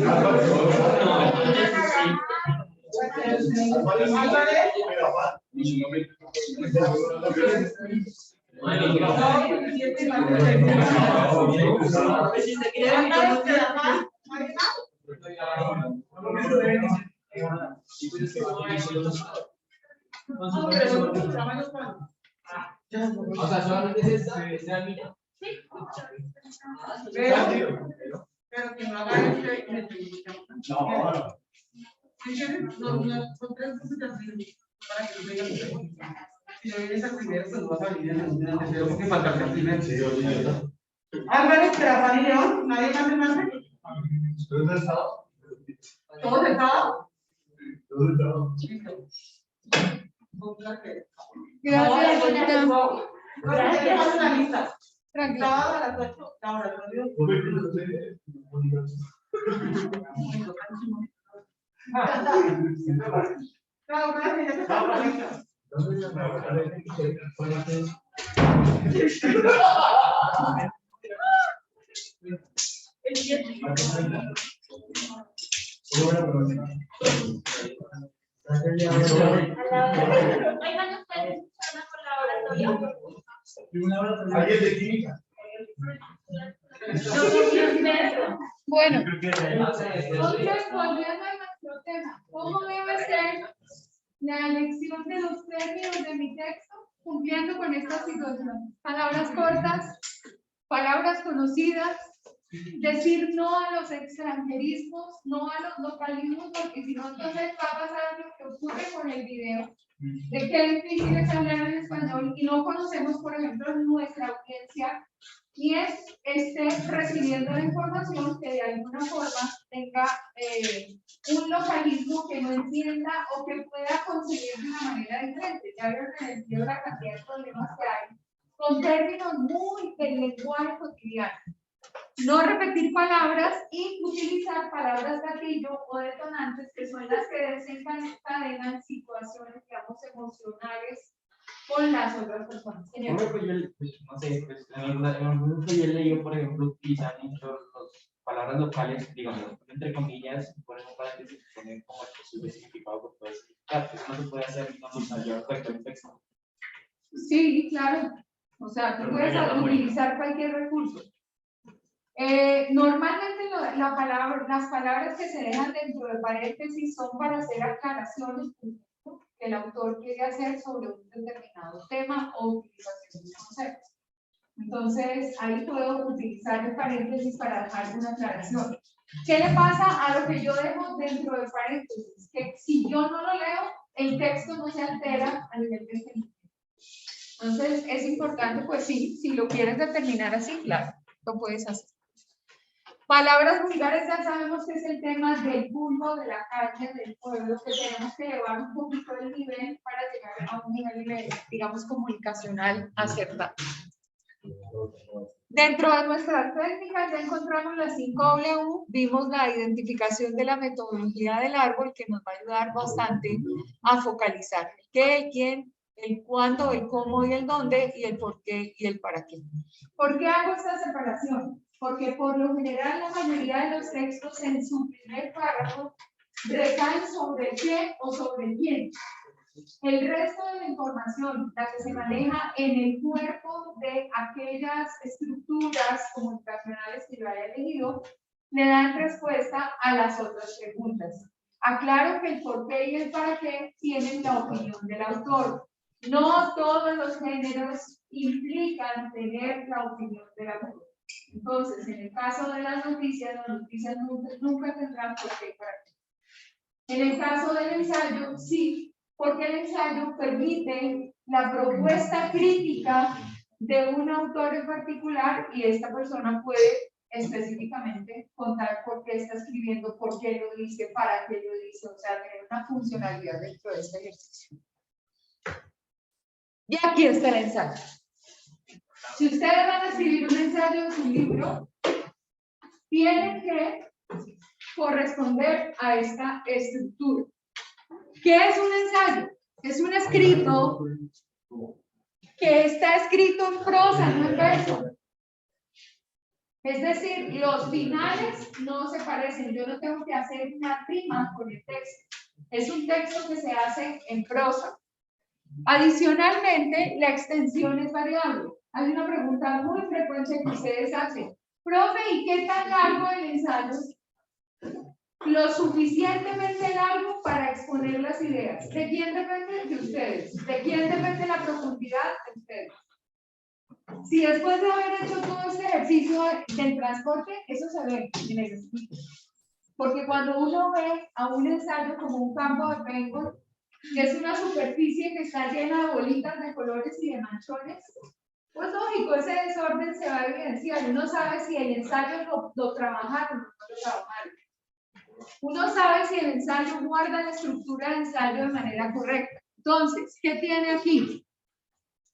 O sea, solamente es esta niña. Pero que no hagan son 3 cositas para que no tengan. Si no vienes al primero, pues no vas a venir en el tercero porque faltaste al primero. Álvarez, Trafán y León, ¿nadie más de más? ¿Todos el sábado? Listo. Gracias, Bonita. Gracias. La lista. Tranquila. Sábado a las 8, laboratorio. Claro, gracias, ya se está la lista. Oigan, ustedes están con laboratorio. ¿Alguien de química? Bueno, entonces volviendo a nuestro tema, ¿cómo debe ser la elección de los términos de mi texto cumpliendo con esta situación? Palabras cortas, palabras conocidas, decir no a los extranjerismos, no a los localismos, porque si no, entonces va a pasar lo que ocurre con el video, de qué difícil es hablar en español y no conocemos, por ejemplo, nuestra audiencia, y esté recibiendo la información que de alguna forma tenga un localismo que no entienda o que pueda conseguir de una manera diferente. Ya vieron en el video la cantidad de problemas que hay con términos muy del lenguaje cotidiano. No repetir palabras y utilizar palabras gatillo o detonantes, que son las que desencadenan situaciones, digamos, emocionales con las otras personas. Hombre, pues no sé, pues, en algún que yo he leído, por ejemplo, utilizan mucho las palabras locales, digamos, entre comillas, por ejemplo, para que se ponen como el posible significado que puede significar. Eso no se puede hacer, digamos, al respecto del texto. Sí, claro. O sea, tú puedes utilizar cualquier recurso. Normalmente las palabras que se dejan dentro de paréntesis son para hacer aclaraciones que el autor quiere hacer sobre un determinado tema o utilización de conceptos. Entonces, ahí puedo utilizar el paréntesis para dejar una aclaración. ¿Qué le pasa a lo que yo dejo dentro de paréntesis? Que si yo no lo leo, el texto no se altera a nivel de sentido. Entonces, es importante, pues sí, si lo quieres determinar así, claro, lo puedes hacer. Palabras vulgares, ya sabemos que es el tema del vulgo, de la calle, del pueblo, que tenemos que llevar un poquito el nivel para llegar a un nivel, digamos, comunicacional acertado. Dentro de nuestras técnicas ya encontramos las 5W, vimos la identificación de la metodología del árbol, que nos va a ayudar bastante a focalizar el qué, el quién, el cuándo, el cómo y el dónde, y el por qué y el para qué. ¿Por qué hago esta separación? Porque por lo general la mayoría de los textos en su primer párrafo recaen sobre el qué o sobre el quién. El resto de la información, la que se maneja en el cuerpo de aquellas estructuras comunicacionales que yo haya elegido, le dan respuesta a las otras preguntas. Aclaro que el por qué y el para qué tienen la opinión del autor. No todos los géneros implican tener la opinión del autor. Entonces, en el caso de las noticias nunca tendrán por qué y para qué. En el caso del ensayo, sí, porque el ensayo permite la propuesta crítica de un autor en particular y esta persona puede específicamente contar por qué está escribiendo, por qué lo dice, para qué lo dice, o sea, tener una funcionalidad dentro de este ejercicio. Y aquí está el ensayo. Si ustedes van a escribir un ensayo en su libro, tienen que corresponder a esta estructura. ¿Qué es un ensayo? Es un escrito que está escrito en prosa, no en verso. Es decir, los finales no se parecen. Yo no tengo que hacer una rima con el texto. Es un texto que se hace en prosa. Adicionalmente, la extensión es variable. Hay una pregunta muy frecuente que ustedes hacen. Profe, ¿y qué tan largo el ensayo? Lo suficientemente largo para exponer las ideas. ¿De quién depende? De ustedes. ¿De quién depende la profundidad? De ustedes. Si después de haber hecho todo este ejercicio del transporte, eso se ve en el escrito. Porque cuando uno ve a un ensayo como un campo de paintball, que es una superficie que está llena de bolitas de colores y de manchones, pues lógico, ese desorden se va a evidenciar. Uno sabe si el ensayo lo trabajaron o no lo trabajaron. Uno sabe si el ensayo guarda la estructura del ensayo de manera correcta. Entonces, ¿qué tiene aquí?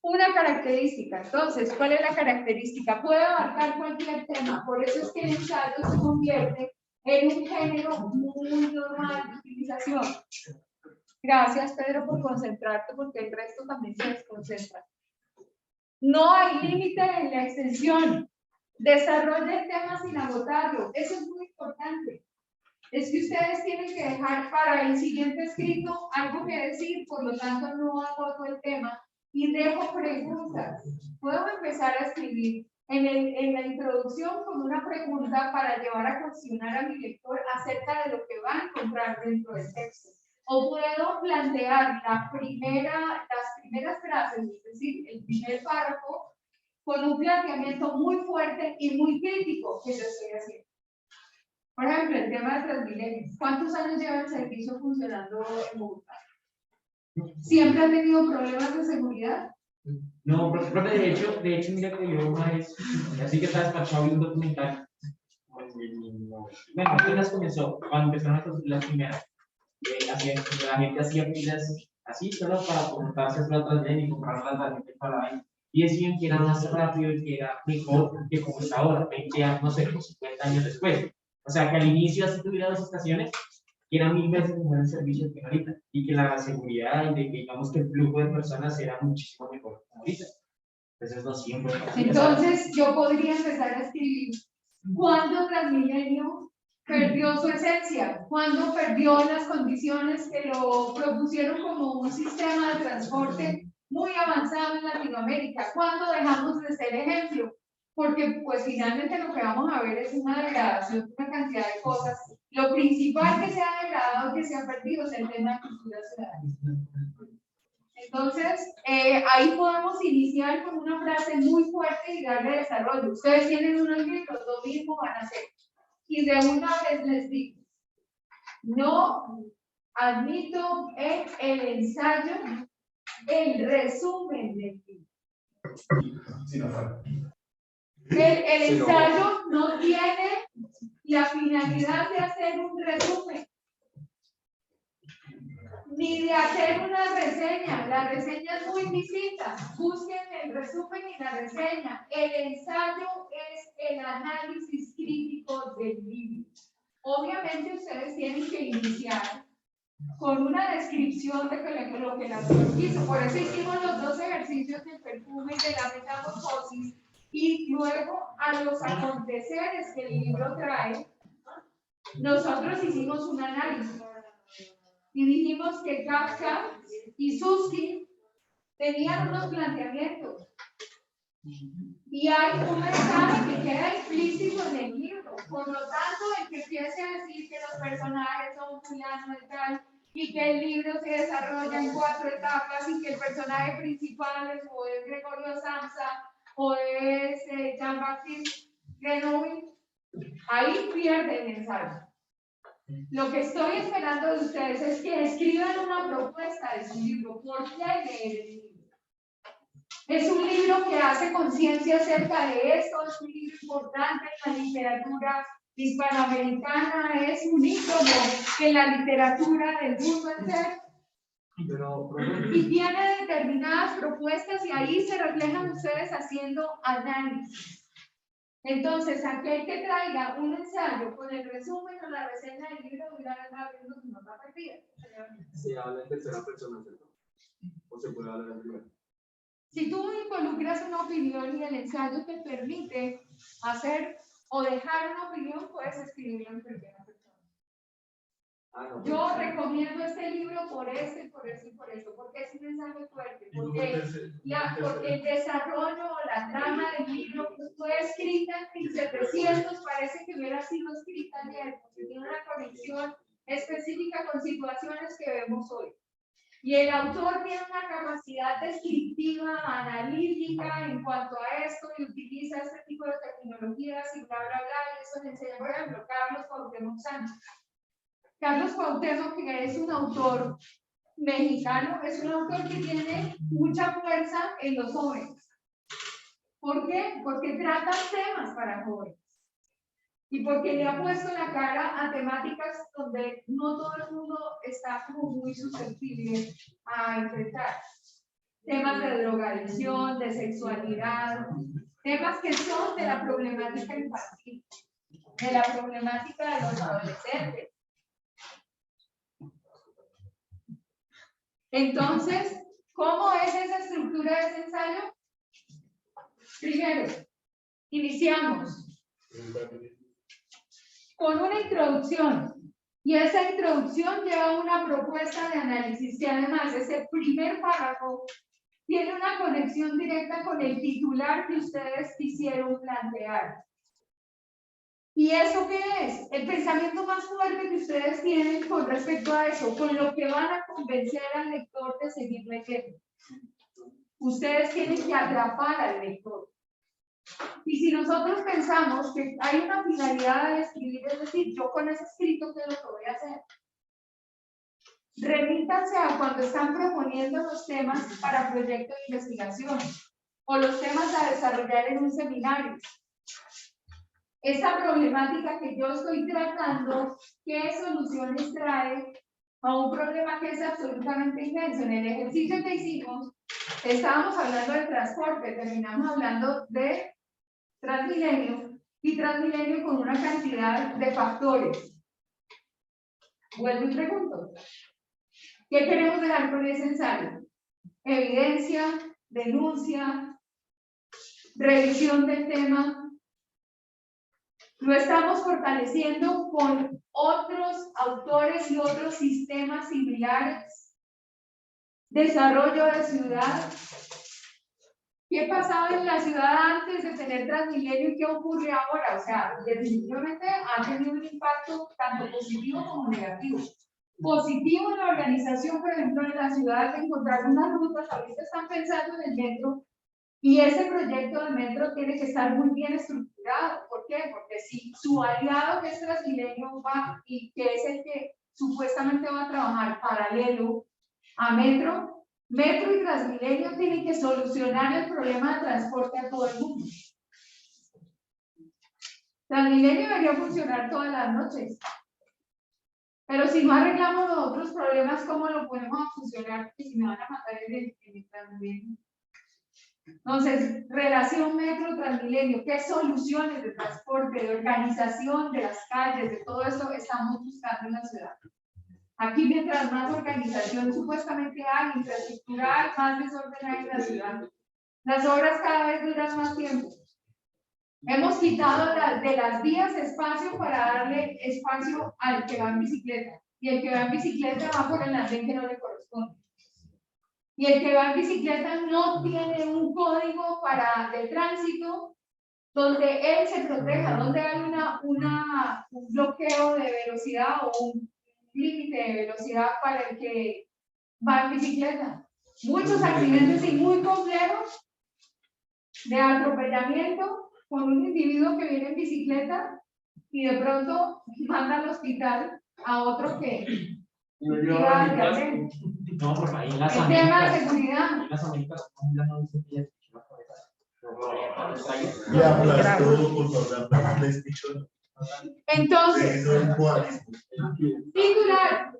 Una característica. Entonces, ¿cuál es la característica? Puede abarcar cualquier tema, por eso es que el ensayo se convierte en un género muy normal de utilización. Gracias, Pedro, por concentrarte, porque el resto también se desconcentra. No hay límite en la extensión. Desarrolle el tema sin agotarlo. Eso es muy importante. Es que ustedes tienen que dejar para el siguiente escrito algo que decir, por lo tanto no agoto el tema y dejo preguntas. Puedo empezar a escribir en la introducción con una pregunta para llevar a cuestionar a mi lector acerca de lo que va a encontrar dentro del texto. O puedo plantear las primeras frases, es decir, el primer párrafo, con un planteamiento muy fuerte y muy crítico que yo estoy haciendo. Por ejemplo, el tema de Transmilenio. ¿Cuántos años lleva el servicio funcionando en Bogotá? ¿Siempre han tenido problemas de seguridad? No, profe, de hecho, mira que yo una vez, así que estaba despachado de un documental, bueno, apenas comenzó, cuando empezaron a construir las primeras, la gente hacía filas así, solo para montarse por atrás de él y comprar las tarjetas para la vaina. Y decían que era más rápido y que era mejor que como está ahora, 20 años, no sé, 50 años después. O sea, que al inicio así tuviera 2 estaciones, que era 1000 veces mejor el servicio que ahorita, y que la seguridad y de que digamos que el flujo de personas era muchísimo mejor que ahorita. Entonces no siempre. Entonces yo podría empezar a escribir cuándo Transmilenio perdió su esencia, cuándo perdió las condiciones que lo propusieron como un sistema de transporte muy avanzado en Latinoamérica, cuándo dejamos de ser ejemplo, porque pues finalmente lo que vamos a ver es una degradación de una cantidad de cosas. Lo principal que se ha degradado, que se ha perdido, es el tema de cultura ciudadana. Entonces, ahí podemos iniciar con una frase muy fuerte y darle desarrollo. Ustedes tienen unos libros, lo mismo van a hacer. Y de una vez les digo, no admito en el ensayo el resumen del libro. El ensayo no tiene la finalidad de hacer un resumen, ni de hacer una reseña. La reseña es muy distinta. Busquen el resumen y la reseña. El ensayo es el análisis crítico del libro. Obviamente ustedes tienen que iniciar con una descripción de lo que el autor quiso. Por eso hicimos los 2 ejercicios del perfume y de la metamorfosis, y luego a los aconteceres que el libro trae, nosotros hicimos un análisis. Y dijimos que Kafka y Susskind tenían unos planteamientos. Y hay un mensaje que queda implícito en el libro. Por lo tanto, el que empiece a decir que los personajes son fulano y tal, y que el libro se desarrolla en 4 etapas, y que el personaje principal es Gregorio Samsa o es Jean-Baptiste Grenouille, ahí pierde el ensayo. Lo que estoy esperando de ustedes es que escriban una propuesta de su libro. ¿Por qué leer el libro? Es un libro que hace conciencia acerca de esto, es un libro importante en la literatura hispanoamericana, es un ícono en la literatura del mundo entero. Y tiene determinadas propuestas y ahí se reflejan ustedes haciendo análisis. Entonces, aquel que traiga un ensayo con el resumen o la reseña del libro dirá abriendo su nota perdida. Se habla en tercera persona, ¿cierto? O se puede hablar en primera. Si tú involucras una opinión y el ensayo te permite hacer o dejar una opinión, puedes escribirlo en primera persona. Yo recomiendo este libro por esto y por eso y por eso, porque es un mensaje fuerte, porque el desarrollo o la trama del libro fue escrita en 1700, parece que hubiera sido escrita ayer, porque tiene una conexión específica con situaciones que vemos hoy. Y el autor tiene una capacidad descriptiva, analítica en cuanto a esto, y utiliza este tipo de tecnologías y bla, bla, bla, y eso le enseña, por ejemplo, Carlos Cuauhtémoc Sánchez. Carlos Cuauhtémoc, que es un autor mexicano, es un autor que tiene mucha fuerza en los jóvenes. ¿Por qué? Porque trata temas para jóvenes. Y porque le ha puesto la cara a temáticas donde no todo el mundo está como muy susceptible a enfrentar. Temas de drogadicción, de sexualidad, temas que son de la problemática infantil, de la problemática de los adolescentes. Entonces, ¿cómo es esa estructura de ese ensayo? Primero, iniciamos con una introducción, y esa introducción lleva una propuesta de análisis, y además ese primer párrafo tiene una conexión directa con el titular que ustedes quisieron plantear. ¿Y eso qué es? El pensamiento más fuerte que ustedes tienen con respecto a eso, con lo que van a convencer al lector de seguir leyendo. Ustedes tienen que atrapar al lector. Y si nosotros pensamos que hay una finalidad de escribir, es decir, yo con ese escrito, ¿qué es lo que voy a hacer? Remítanse a cuando están proponiendo los temas para proyectos de investigación o los temas a desarrollar en un seminario. Esta problemática que yo estoy tratando, ¿qué soluciones trae a un problema que es absolutamente inmenso? En el ejercicio que hicimos, estábamos hablando de transporte, terminamos hablando de Transmilenio y Transmilenio con una cantidad de factores. Vuelvo y pregunto, ¿qué queremos dejar con ese ensayo? Evidencia, denuncia, revisión del tema. Lo estamos fortaleciendo con otros autores y otros sistemas similares. Desarrollo de ciudad. ¿Qué pasaba en la ciudad antes de tener Transmilenio y qué ocurre ahora? O sea, definitivamente ha tenido un impacto tanto positivo como negativo. Positivo en la organización, por ejemplo, en la ciudad, de encontrar unas rutas. Ahorita están pensando en el metro y ese proyecto del metro tiene que estar muy bien estructurado. ¿Por qué? Porque si su aliado, que es Transmilenio, va y que es el que supuestamente va a trabajar paralelo a metro, Metro y Transmilenio tienen que solucionar el problema de transporte a todo el mundo. Transmilenio debería funcionar todas las noches. Pero si no arreglamos los otros problemas, ¿cómo lo ponemos a funcionar? Y si me van a matar en el Transmilenio. Entonces, relación Metro-Transmilenio, ¿qué soluciones de transporte, de organización de las calles, de todo eso estamos buscando en la ciudad? Aquí, mientras más organización supuestamente hay, infraestructura hay, más desorden hay en la ciudad. Las obras cada vez duran más tiempo. Hemos quitado de las vías espacio para darle espacio al que va en bicicleta. Y el que va en bicicleta va por el andén que no le corresponde. Y el que va en bicicleta no tiene un código de tránsito donde él se proteja, donde hay un bloqueo de velocidad o un límite de velocidad para el que va en bicicleta. Muchos accidentes y muy complejos de atropellamiento con un individuo que viene en bicicleta y de pronto manda al hospital a otro que iba al andén. No, porque ahí en las El tema de Américas, seguridad. en las Américas, ya no dice que ya escuchó la cabeza. Le aplastó, por favor, le despichó. Entonces, titular,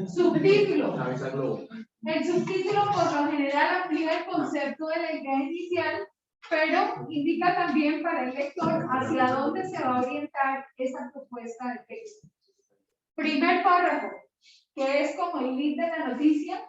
subtítulo. El subtítulo por lo general amplía el concepto de la idea inicial, pero indica también para el lector hacia dónde se va a orientar esa propuesta de texto. Primer párrafo, que es como el lead de la noticia,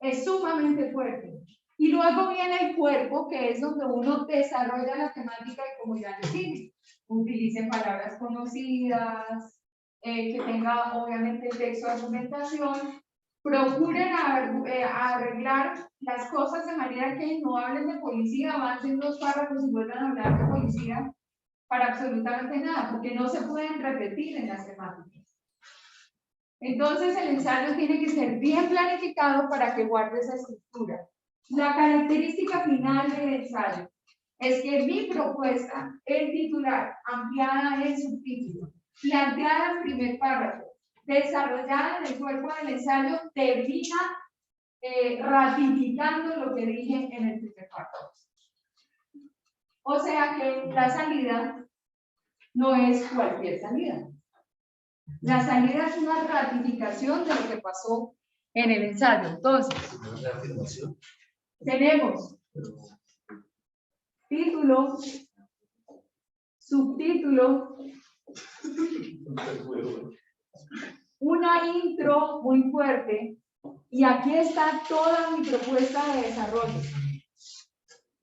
es sumamente fuerte. Y luego viene el cuerpo, que es donde uno desarrolla la temática de cómo ya lo tiene. Utilicen palabras conocidas, que tenga obviamente el texto de argumentación. Procuren arreglar las cosas de manera que no hablen de policía, avancen 2 párrafos y vuelvan a hablar de policía para absolutamente nada, porque no se pueden repetir en las temáticas. Entonces el ensayo tiene que ser bien planificado para que guarde esa estructura. La característica final del ensayo es que mi propuesta, el titular, ampliada en el subtítulo, planteada en primer párrafo, desarrollada en el cuerpo del ensayo, termina ratificando lo que dije en el primer párrafo. O sea que la salida no es cualquier salida. La salida es una ratificación de lo que pasó en el ensayo. Entonces, tenemos título, subtítulo, una intro muy fuerte, y aquí está toda mi propuesta de desarrollo.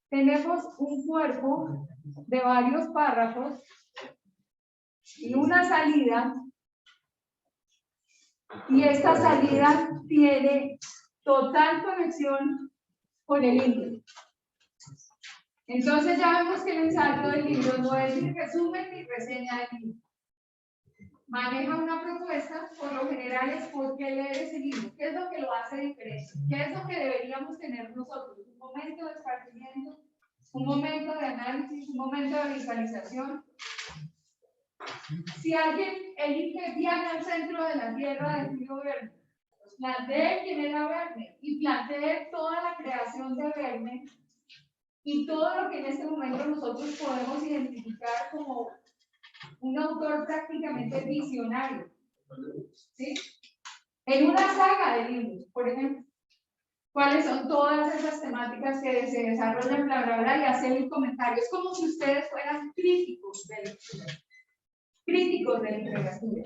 Tenemos un cuerpo de varios párrafos y una salida, y esta salida tiene total conexión con el intro. Entonces ya vemos que el ensayo del libro no es ni resumen ni reseña del libro. Maneja una propuesta, por lo general es por qué leer ese libro, qué es lo que lo hace diferente, qué es lo que deberíamos tener nosotros, un momento de esparcimiento, un momento de análisis, un momento de visualización. Si alguien elige viaje al centro de la Tierra de Julio Verne, pues plantee quién era Verne y plantee toda la creación de Verne y todo lo que en este momento nosotros podemos identificar como un autor prácticamente visionario, ¿sí? En una saga de libros, por ejemplo, ¿cuáles son todas esas temáticas que se desarrollan, bla, bla, bla, y hacer el comentario? Es como si ustedes fueran críticos de literatura. Críticos de literatura.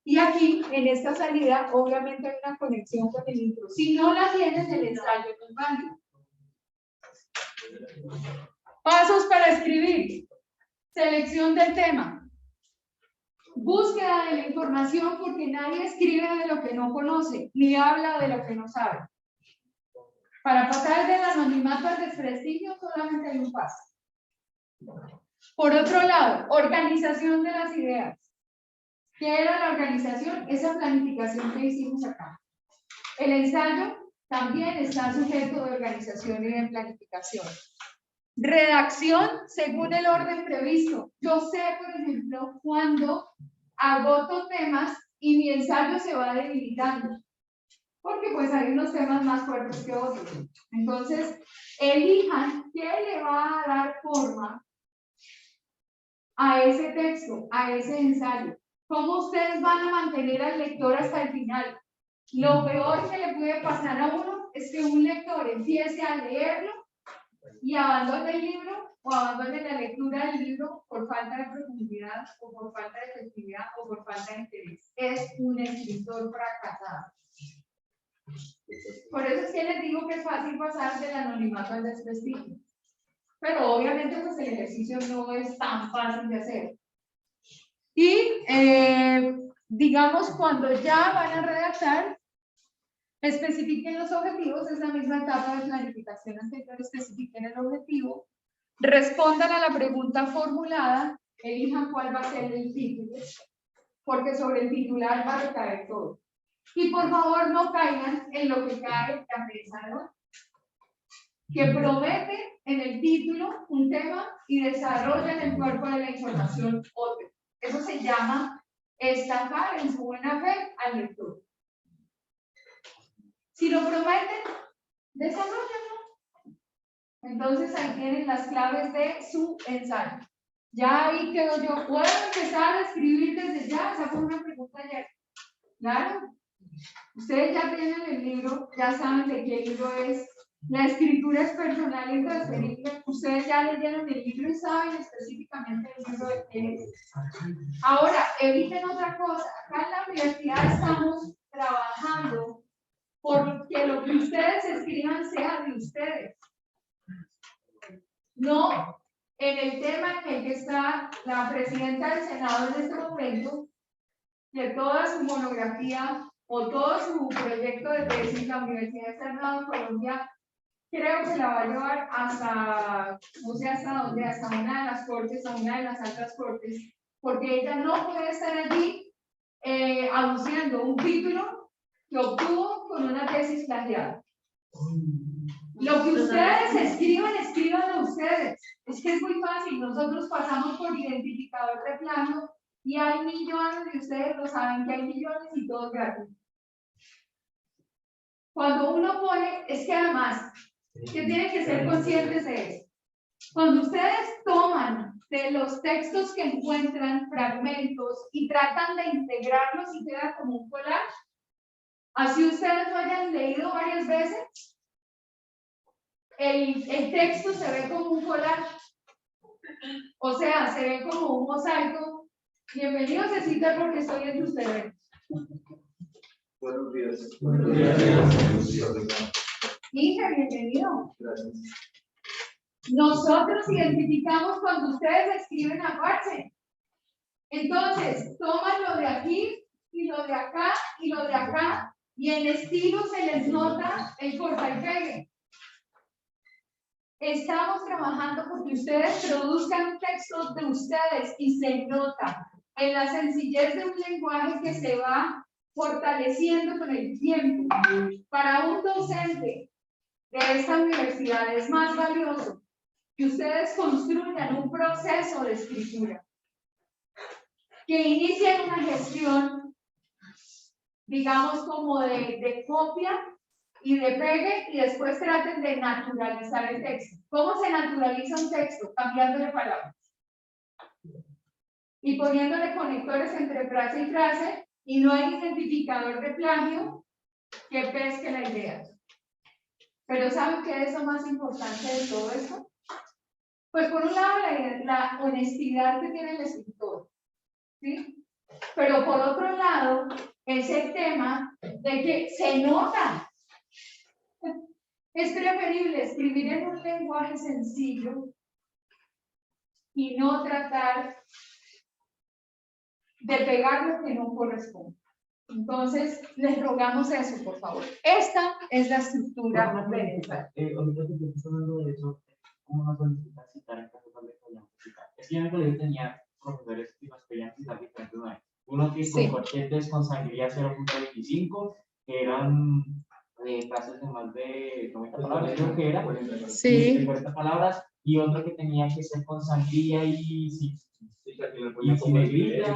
Y aquí, en esta salida, obviamente hay una conexión con el libro. Si no la tienes, el ensayo no es válido. Pasos para escribir. Selección del tema. Búsqueda de la información, porque nadie escribe de lo que no conoce, ni habla de lo que no sabe. Para pasar del anonimato al desprestigio, solamente hay un paso. Por otro lado, organización de las ideas. ¿Qué era la organización? Esa planificación que hicimos acá. El ensayo también está sujeto de organización y de planificación. Redacción según el orden previsto. Yo sé, por ejemplo, cuando agoto temas y mi ensayo se va debilitando, porque pues hay unos temas más fuertes que otros. Entonces, elijan qué le va a dar forma a ese texto, a ese ensayo. ¿Cómo ustedes van a mantener al lector hasta el final? Lo peor que le puede pasar a uno es que un lector empiece a leerlo y abandone el libro o abandone la lectura del libro por falta de profundidad o por falta de efectividad o por falta de interés. Es un escritor fracasado. Por eso es que les digo que es fácil pasar del anonimato al desprestigio. Pero obviamente pues el ejercicio no es tan fácil de hacer. Y digamos, cuando ya van a redactar, especifiquen los objetivos, es la misma etapa de planificación anterior, especifiquen el objetivo, respondan a la pregunta formulada, elijan cuál va a ser el título, porque sobre el titular va a recaer todo. Y por favor no caigan en lo que cae la prensa, ¿no? Que promete en el título un tema y desarrolla en el cuerpo de la información otro. Eso se llama estafar en su buena fe al lector. Si lo prometen, desarrollenlo. Entonces ahí tienen las claves de su ensayo. Ya ahí quedo yo. ¿Puedo empezar a escribir desde ya? Esa fue una pregunta ayer. Claro. Ustedes ya tienen el libro, ya saben de qué libro es. La escritura es personal y transferible. Ustedes ya leyeron el libro y saben específicamente el libro de qué es. Ahora, eviten otra cosa. Acá en la universidad estamos trabajando porque lo que ustedes escriban sea de ustedes. No en el tema en el que está la presidenta del Senado en este momento, que toda su monografía o todo su proyecto de tesis, la Universidad Externado de Colombia, creo que la va a llevar hasta, no sé hasta dónde, hasta una de las cortes, a una de las altas cortes, porque ella no puede estar allí aduciendo un título que obtuvo con una tesis plagiada. Lo que ustedes escriban, escríbanlo ustedes. Es que es muy fácil, nosotros pasamos por identificador de plano y hay millones de ustedes lo saben que hay millones y todo gratis. Cuando uno pone, es que además, que tienen que ser conscientes de eso. Cuando ustedes toman de los textos que encuentran fragmentos y tratan de integrarlos y queda como un collage, así ustedes lo hayan leído varias veces, el texto se ve como un collage, o sea, se ve como un mosaico. Bienvenidos, Cecita, porque estoy entre ustedes. Buenos días. Buenos días. Hija, bienvenido. Gracias. Nosotros identificamos cuando ustedes escriben aparte. Entonces, toman lo de aquí y lo de acá y lo de acá y en estilo se les nota el corta y pegue. Estamos trabajando porque ustedes produzcan textos de ustedes y se nota en la sencillez de un lenguaje que se va fortaleciendo con el tiempo. Para un docente de esta universidad es más valioso que ustedes construyan un proceso de escritura, que inicien una gestión, digamos, como de copia y de pegue, y después traten de naturalizar el texto. ¿Cómo se naturaliza un texto? Cambiándole palabras y poniéndole conectores entre frase y frase, y no hay identificador de plagio que pesque la idea. Pero ¿saben qué es lo más importante de todo esto? Pues por un lado la honestidad que tiene el escritor, ¿sí? Pero por otro lado es el tema de que se nota. Es preferible escribir en un lenguaje sencillo y no tratar de pegar lo que no corresponde. Entonces, les rogamos eso, por favor. Esta es la estructura de esta. Ahorita que estás hablando de eso, ¿cómo no solicitar citar en caso de que citar? Es que yo en el colegio tenía profesores que nos pedían citar diferentes maneras. Uno que con corchetes con sangría 0.25, que eran frases de más de 90 palabras, creo que era. Sí. 40 palabras, y otro que tenía que ser con sangría y sin negrilla.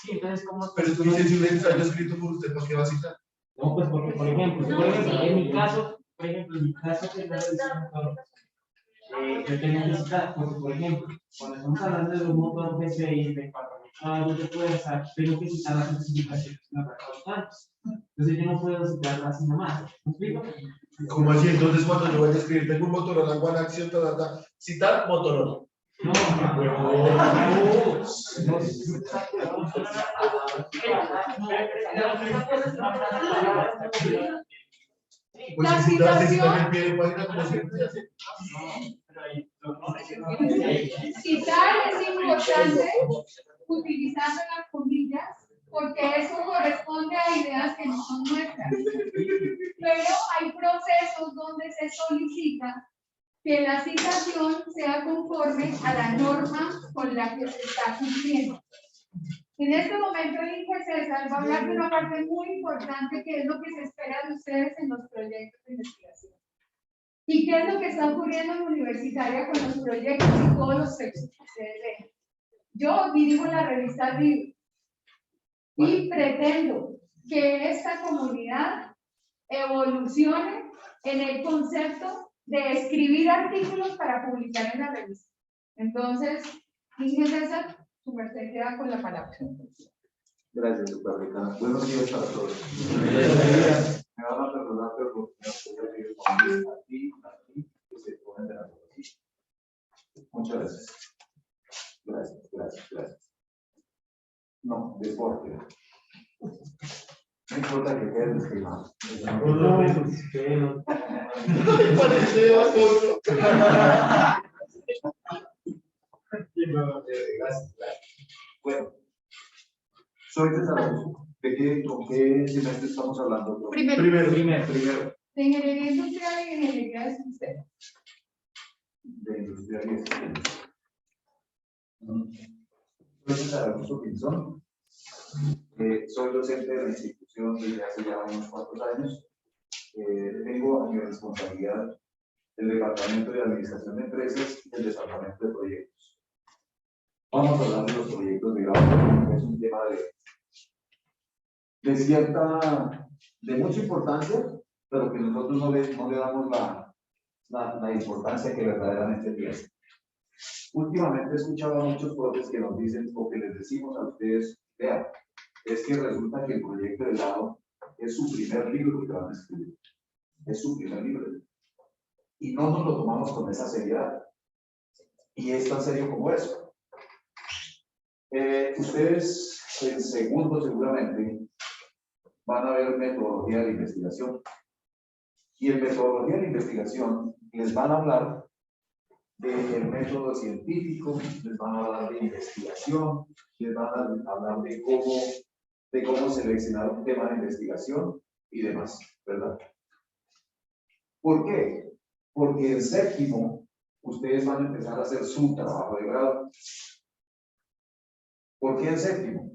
Sí, entonces, ¿cómo? Pero tú dices, si un ensayo escrito por usted, ¿por qué va a citar? No, pues porque, por ejemplo, en mi caso, que me yo tenía que citar, porque, por ejemplo, cuando estamos hablando de un motor V6 de 4.000 caballos de fuerza, tengo que citar las especificaciones que me han antes. Entonces, yo no puedo citarlas así nomás. ¿Me explico? Como así, entonces cuando yo voy a escribir, tengo un Motorola One Action, citar Motorola. No, Pues La si citar citación- el pie de página, como siempre se hace. Citar es importante utilizando las comillas, porque eso corresponde a ideas que no son nuestras. Pero hay procesos donde se solicita que la citación sea conforme a la norma con la que se está cumpliendo. En este momento, el Inge César va a hablar de una parte muy importante, que es lo que se espera de ustedes en los proyectos de investigación. ¿Y qué es lo que está ocurriendo en universitaria con los proyectos y todos los textos que ustedes ven? Yo dirijo la revista RIB y pretendo que esta comunidad evolucione en el concepto de escribir artículos para publicar en la revista. Entonces, Inge César, su merced queda con la palabra. Gracias, supervicana. Buenos días para todos. Me van a perdonar, pero me voy a pedir aquí, que se ponen de la aquí. Muchas gracias. Gracias. No, deporte. No importa que quede desquemado. Gracias. Bueno, soy de Zaragoza. ¿Con qué semestre estamos hablando? Primero. De Ingeniería industrial y ingeniería de sistemas. De industrial y sistemas. Soy de Zaragoza, Pinzón. Soy docente de la institución desde hace ya unos 4 años. Tengo a mi responsabilidad el Departamento de Administración de Empresas y el Departamento de Proyectos. Vamos a hablar de los proyectos de grado, que es un tema de mucha importancia, pero que nosotros no le damos la importancia que verdaderamente tiene. Últimamente he escuchado a muchos profes que nos dicen, o que les decimos a ustedes, vean, es que resulta que el proyecto de grado es su primer libro que van a escribir. Es su primer libro. Y no nos lo tomamos con esa seriedad. Y es tan serio como eso. Ustedes en segundo seguramente van a ver metodología de investigación. Y en metodología de investigación les van a hablar del método científico, les van a hablar de investigación, les van a hablar de cómo seleccionar un tema de investigación y demás, ¿verdad? ¿Por qué? Porque en séptimo ustedes van a empezar a hacer su trabajo de grado. ¿Por qué en séptimo?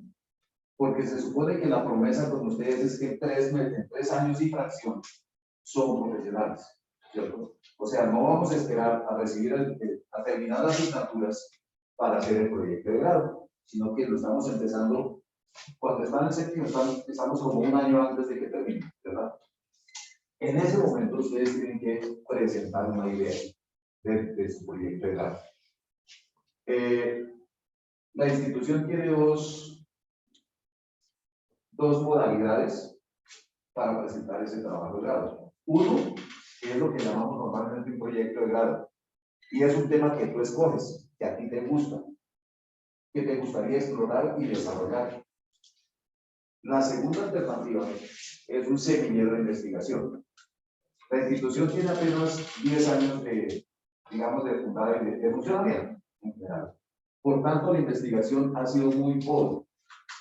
Porque se supone que la promesa con ustedes es que en 3 años y fracción son profesionales. ¿cierto? O sea, no vamos a esperar a recibir, a terminar las asignaturas para hacer el proyecto de grado, sino que lo estamos empezando, cuando están en séptimo, estamos como un año antes de que termine, ¿verdad? En ese momento ustedes tienen que presentar una idea de su proyecto de grado. La institución tiene dos modalidades para presentar ese trabajo de grado. Uno, que es lo que llamamos normalmente un proyecto de grado, y es un tema que tú escoges, que a ti te gusta, que te gustaría explorar y desarrollar. La segunda alternativa es un semillero de investigación. La institución tiene apenas 10 años de, digamos, de fundada y de funcionamiento en general. Por tanto, la investigación ha sido muy pobre.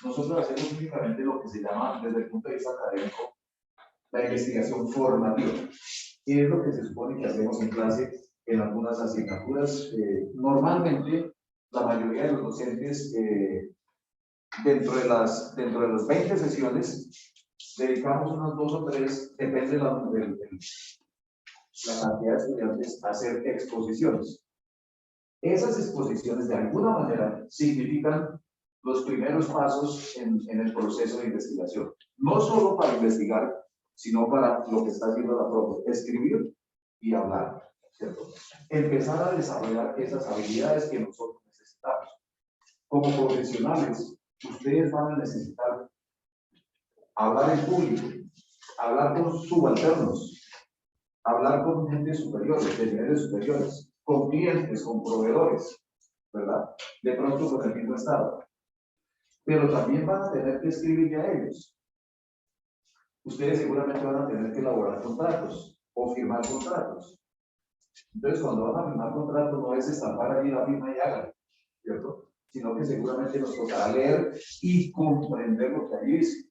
Nosotros hacemos únicamente lo que se llama, desde el punto de vista académico, la investigación formativa. Y es lo que se supone que hacemos en clase en algunas asignaturas. Normalmente, la mayoría de los docentes, dentro de las 20 sesiones, dedicamos unas 2 o 3, depende de la cantidad de estudiantes, a hacer exposiciones. Esas exposiciones, de alguna manera, significan los primeros pasos en el proceso de investigación. No solo para investigar, sino para lo que está haciendo la profe, escribir y hablar, ¿cierto? Empezar a desarrollar esas habilidades que nosotros necesitamos. Como profesionales, ustedes van a necesitar hablar en público, hablar con subalternos, hablar con gente superior, de niveles superiores, con clientes, con proveedores, ¿verdad? De pronto con el mismo estado. Pero también van a tener que escribirle a ellos. Ustedes seguramente van a tener que elaborar contratos o firmar contratos. Entonces, cuando van a firmar contratos, no es estampar allí la firma y háganlo, ¿cierto? Sino que seguramente nos tocará leer y comprender lo que allí dice.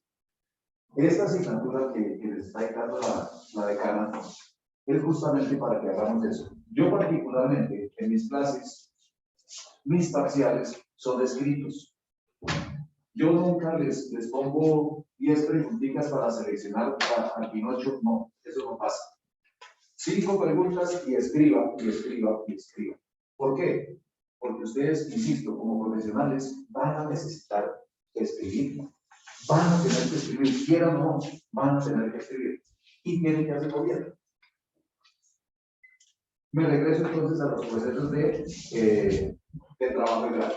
Esta asignatura que les está dictando la decana es justamente para que hagamos eso. Yo particularmente, en mis clases, mis parciales son escritos. Yo nunca les pongo 10 preguntitas para seleccionar al Pinocho, no, eso no pasa. 5 preguntas y escriba, y escriba, y escriba. ¿Por qué? Porque ustedes, insisto, como profesionales, van a necesitar escribir. Van a tener que escribir, quieran o no, van a tener que escribir. Y tienen que hacerlo bien. Me regreso entonces a los procesos de trabajo de grado.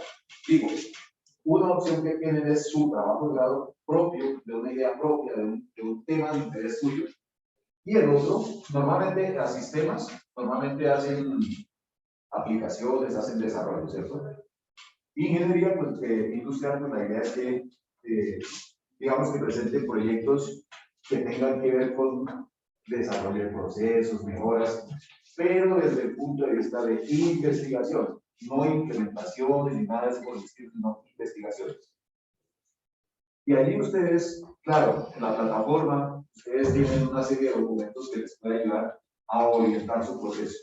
Digo, una opción que tienen es su trabajo de grado propio, de una idea propia, de un tema de interés suyo. Y el otro, normalmente a sistemas, normalmente hacen aplicaciones, hacen desarrollo, ¿cierto? Ingeniería pues, industrial, pues la idea es que, digamos, que presenten proyectos que tengan que ver con desarrollo de procesos, mejoras, pero desde el punto de vista de investigación, no implementaciones ni nada de eso por el estilo, sino investigaciones. Y allí ustedes, claro, en la plataforma, ustedes tienen una serie de documentos que les pueden ayudar a orientar su proceso.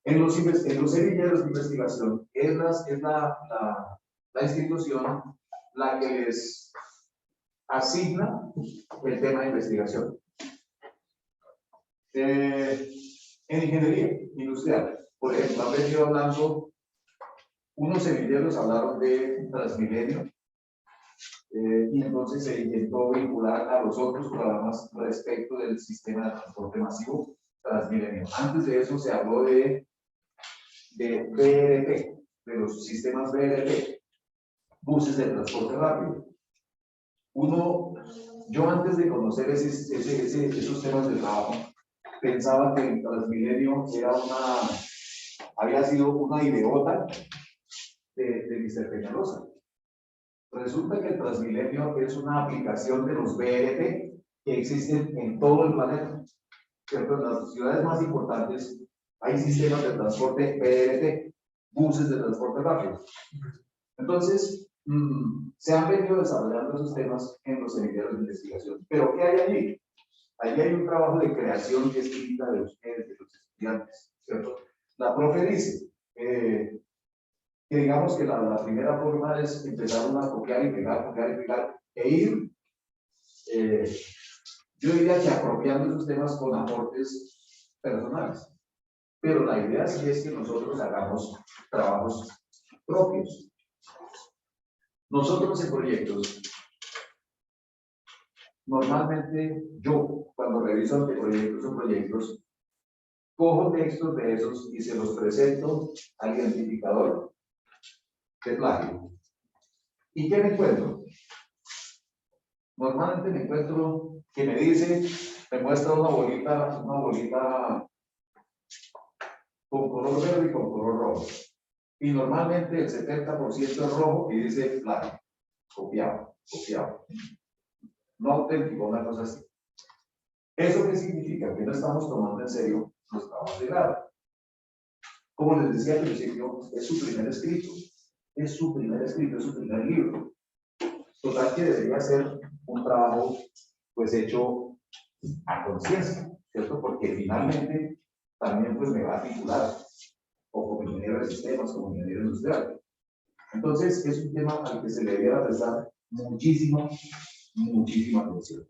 En los semilleros de investigación, es la institución la que les asigna el tema de investigación. En ingeniería industrial, por ejemplo, han venido hablando, unos semilleros hablaron de Transmilenio, y entonces se intentó vincular a los otros programas respecto del sistema de transporte masivo Transmilenio. Antes de eso se habló de BRT, de los sistemas BRT, buses de transporte rápido. Yo antes de conocer esos temas de trabajo, pensaba que el Transmilenio había sido una ideota de Mr. Peñalosa. Resulta que el Transmilenio es una aplicación de los BRT que existen en todo el planeta. ¿Cierto? En las ciudades más importantes hay sistemas de transporte BRT, buses de transporte rápido. Entonces, se han venido desarrollando esos temas en los semilleros de investigación. ¿Pero qué hay allí? Allí hay un trabajo de creación escrita de ustedes, de los estudiantes, ¿cierto? La profe dice que digamos que la primera forma es empezar a copiar y pegar, e ir, yo diría que apropiando esos temas con aportes personales. Pero la idea sí es que nosotros hagamos trabajos propios. Nosotros en proyectos, normalmente yo, cuando reviso anteproyectos o proyectos, cojo textos de esos y se los presento al identificador de plagio. ¿Y qué me encuentro? Normalmente me encuentro que me dice, me muestra una bolita con color verde y con color rojo. Y normalmente el 70% es rojo y dice plagio, copiado. No auténtico, una cosa así. ¿Eso qué significa? Que no estamos tomando en serio los trabajos de grado. Como les decía al principio, es su primer escrito, es su primer libro. Total que debería ser un trabajo pues hecho a conciencia, ¿cierto? Porque finalmente también pues me va a titular o como ingeniero de sistemas, como ingeniero industrial. Entonces es un tema al que se le debiera prestar muchísima atención.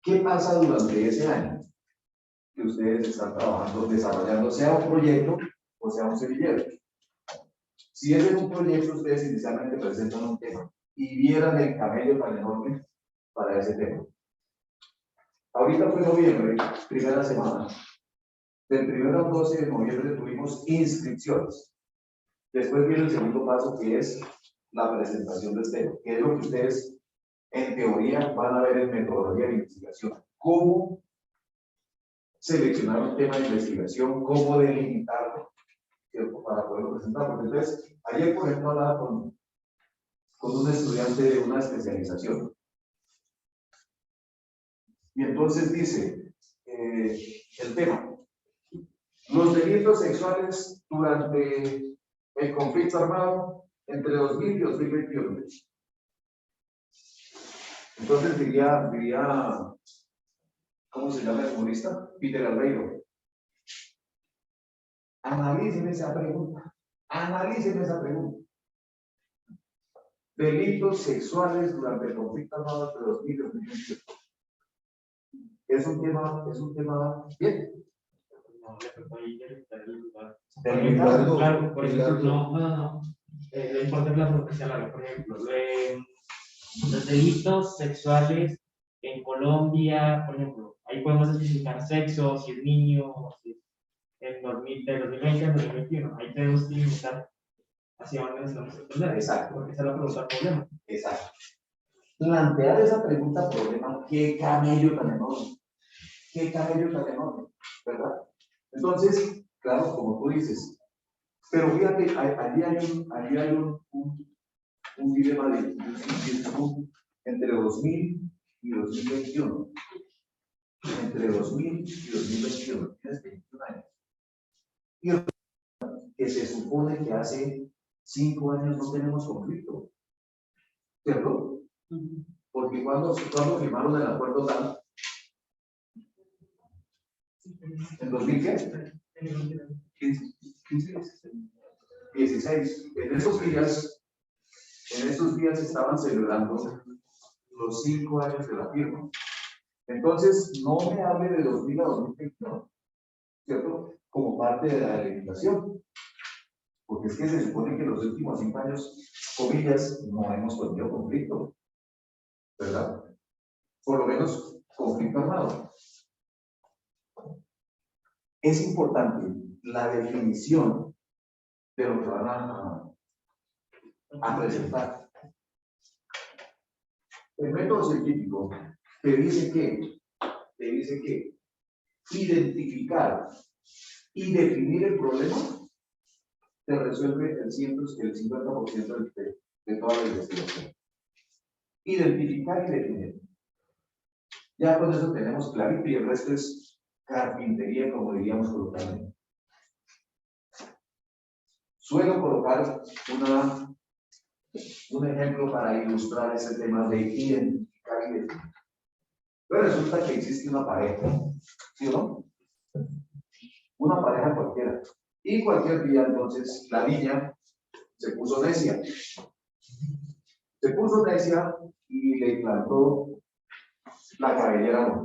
¿Qué pasa durante ese año que ustedes están trabajando, desarrollando, sea un proyecto o sea un semillero? Si es en un proyecto, ustedes inicialmente presentan un tema y vieran el camello tan enorme para ese tema. Ahorita fue noviembre, primera semana. Del 1 al 12 de noviembre tuvimos inscripciones. Después viene el segundo paso, que es la presentación del tema, que es lo que ustedes, en teoría, van a ver en metodología de investigación. Cómo seleccionar un tema de investigación, cómo delimitarlo, ¿cierto? Para poderlo presentar. Porque entonces, ayer, por ejemplo, hablaba con un estudiante de una especialización. Y entonces dice, el tema, los delitos sexuales durante el conflicto armado entre 2000 y 2021. Entonces diría, ¿cómo se llama el humorista? Peter Albeiro. Analicen esa pregunta. Delitos sexuales durante el conflicto armado entre 2000 y 2021. Es un tema bien. Claro, por ejemplo, no. Lo importante es la profesión larga. Por ejemplo, los delitos sexuales en Colombia, por ejemplo, ahí podemos especificar sexo, si es niño, si es del 2020 al 2021. Ahí tenemos que limitar hacia dónde nos vamos a entender. Exacto. Porque esa es la pregunta problema. Exacto. Plantear esa pregunta problema, qué camello tan enorme, ¿verdad? Entonces, claro, como tú dices, pero fíjate, allí hay un dilema de entre 2000 y 2021. Entre 2000 y 2021, tienes 21 años. Y que se supone que hace 5 años no tenemos conflicto, ¿cierto? Porque cuando firmaron el acuerdo tal, ¿en 2015? 16. En estos días estaban celebrando los 5 años de la firma. Entonces, no me hable de 2000 a 2021, ¿cierto? Como parte de la legislación. Porque es que se supone que en los últimos 5 años, comillas, no hemos tenido conflicto, ¿verdad? Por lo menos, conflicto armado. Es importante la definición de lo que van a presentar. El método científico te dice que identificar y definir el problema te resuelve el 50% de toda la investigación. Identificar y definir. Ya con eso tenemos clarito y el resto es carpintería, como diríamos coloquialmente. Suelo colocar un ejemplo para ilustrar ese tema de identificar y definir. Pero resulta que existe una pareja, ¿sí o no? Una pareja cualquiera. Y cualquier día, entonces, la niña se puso necia. Y le implantó la cabellera.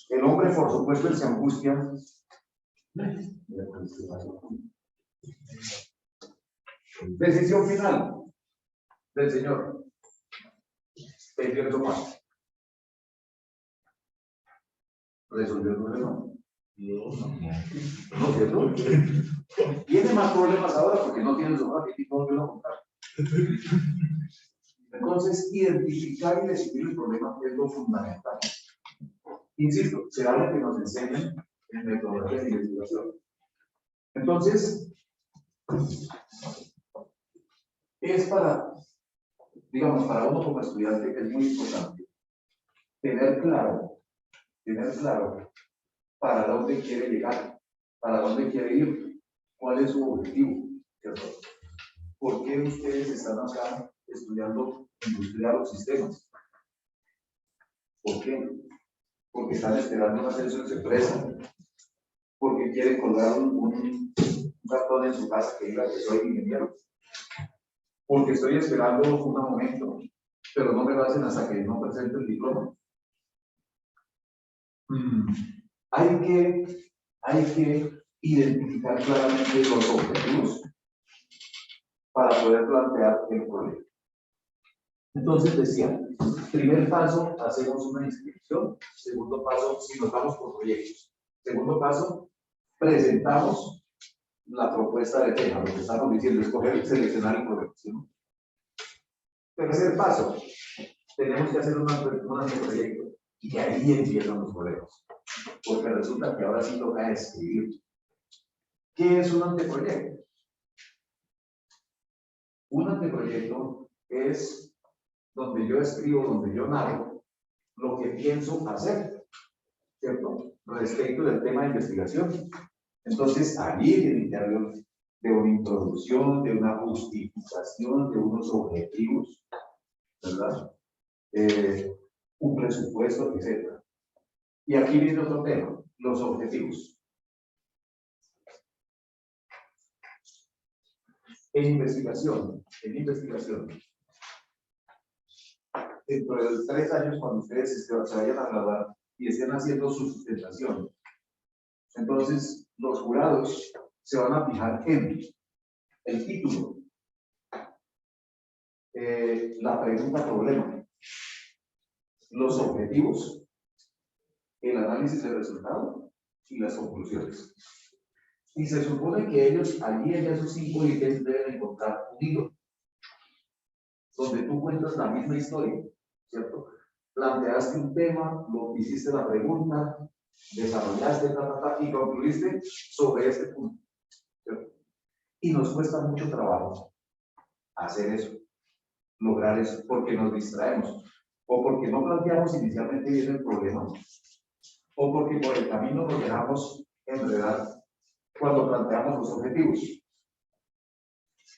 El hombre, por supuesto, él se angustia. Decisión final del Señor. El cierto paso. ¿Resolvió el problema? No, ¿cierto? Tiene más problemas ahora porque no tiene su papá y no quiero contar. Entonces, identificar y decidir el problema es lo fundamental. Insisto, será lo que nos enseñan en metodología de investigación. Entonces, es para, digamos, para uno como estudiante es muy importante tener claro para dónde quiere llegar, para dónde quiere ir, cuál es su objetivo, ¿cierto? ¿Por qué ustedes están acá estudiando industria o sistemas? ¿Por qué? Porque están esperando un ascenso en su empresa, porque quieren colgar un cartón en su casa que diga que soy ingeniero, porque estoy esperando un aumento, pero no me lo hacen hasta que no presente el diploma. Hay que identificar claramente los objetivos para poder plantear el problema. Entonces decía, primer paso, hacemos una inscripción. Segundo paso, si nos vamos por proyectos. Segundo paso, presentamos la propuesta de tema, lo que estamos diciendo, escoger, seleccionar el problema. ¿Sí? Tercer paso, tenemos que hacer un anteproyecto. Y ahí empiezan los problemas. Porque resulta que ahora sí toca escribir. ¿Qué es un anteproyecto? Un anteproyecto es donde yo escribo, donde yo narro lo que pienso hacer, ¿cierto? Respecto del tema de investigación. Entonces, allí en el interior de una introducción, de una justificación, de unos objetivos, ¿verdad? Un presupuesto, etc. Y aquí viene otro tema, los objetivos. En investigación, dentro de 3 años, cuando ustedes se vayan a graduar y estén haciendo su sustentación, entonces los jurados se van a fijar en el título, la pregunta problema, los objetivos, el análisis del resultado y las conclusiones. Y se supone que ellos, allí en esos 5 ítems, deben encontrar un hilo, donde tú cuentas la misma historia, ¿cierto? Planteaste un tema, lo hiciste la pregunta, desarrollaste, y concluiste sobre este punto, ¿cierto? Y nos cuesta mucho trabajo hacer eso, lograr eso, porque nos distraemos, o porque no planteamos inicialmente bien el problema, o porque por el camino nos dejamos enredar cuando planteamos los objetivos.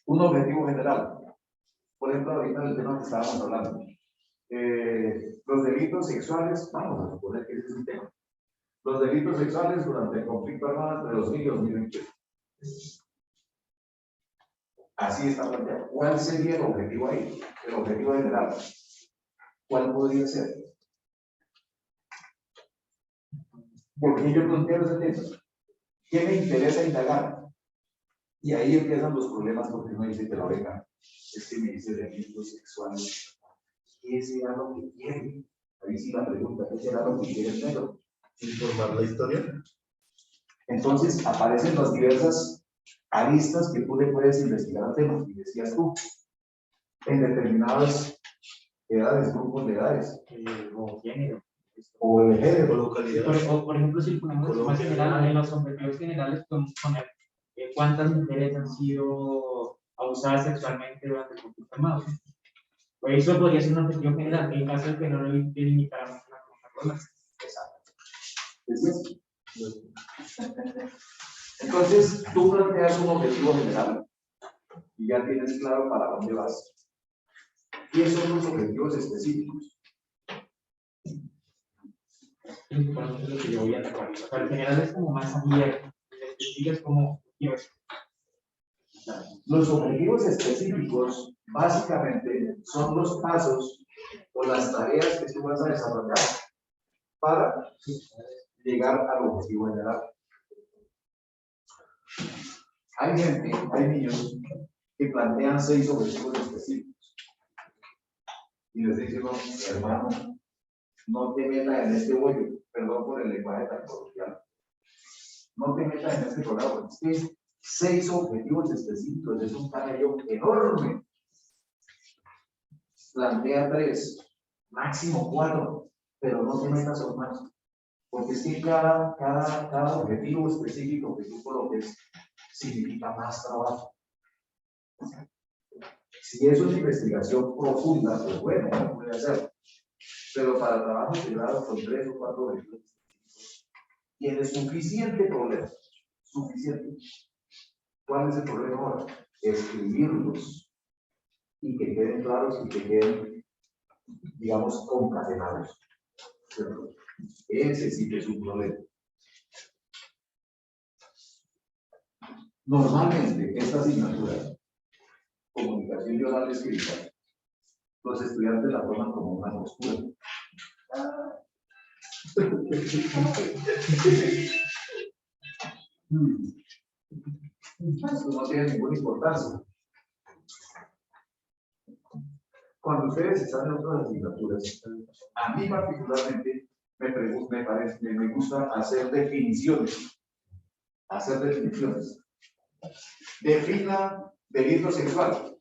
Un objetivo general, por ejemplo, ahorita el tema que estábamos hablando, los delitos sexuales, vamos a suponer que ese es un tema. Los delitos sexuales durante el conflicto armado entre 2000 y 2020. Así está planteado. ¿Cuál sería el objetivo ahí? El objetivo general. ¿Cuál podría ser? ¿Por qué yo planteo ese tema? ¿Qué me interesa indagar? Y ahí empiezan los problemas porque uno dice que la beca es que me dice delitos sexuales. ¿Qué será lo que quiere? Ahí sí la pregunta, ¿qué será lo que quiere el negro? Informar la historia. Entonces aparecen las diversas aristas que tú le puedes investigar al tema. Y decías tú, en determinadas edades, grupos de edades, O género. o de género, O localidad. Por ejemplo, si ponemos más general, en los objetivos generales podemos poner cuántas mujeres han sido abusadas sexualmente durante el conflicto armado. Pues eso podría ser un objetivo general, en caso de que no lo delimitáramos una pregunta. ¿decías? Entonces, tú planteas un objetivo general y ya tienes claro para dónde vas. ¿Qué son los objetivos específicos? Por eso es lo que yo voy a trabajar. Pero en general es como más abierto. El específico es como quiero eso. Los objetivos específicos, básicamente, son los pasos o las tareas que tú vas a desarrollar para llegar al objetivo general. Hay gente, hay niños que plantean 6 objetivos específicos. Y les dicen, no, hermano, no te metas en este bollo, perdón por el lenguaje tan coloquial. No te metas en este programa, porque es que 6 objetivos específicos es un tamaño enorme. Plantea 3, máximo 4, pero no te metas en más. Porque es que cada objetivo específico que tú coloques significa más trabajo. Si eso es investigación profunda, pues bueno, no puede hacer. Pero para trabajo integrado con 3 o 4 objetivos específicos, tiene suficiente problema. Suficiente. ¿Cuál es el problema ahora? Escribirlos y que queden claros y que queden, digamos, concatenados. ¿Cierto? Ese sí que es un problema. Normalmente, esta asignatura, comunicación oral escrita, los estudiantes la toman como una postura. Esto no tiene ninguna importancia. Cuando ustedes están en otras asignaturas, a mí particularmente me gusta hacer definiciones. Hacer definiciones. Defina delito sexual.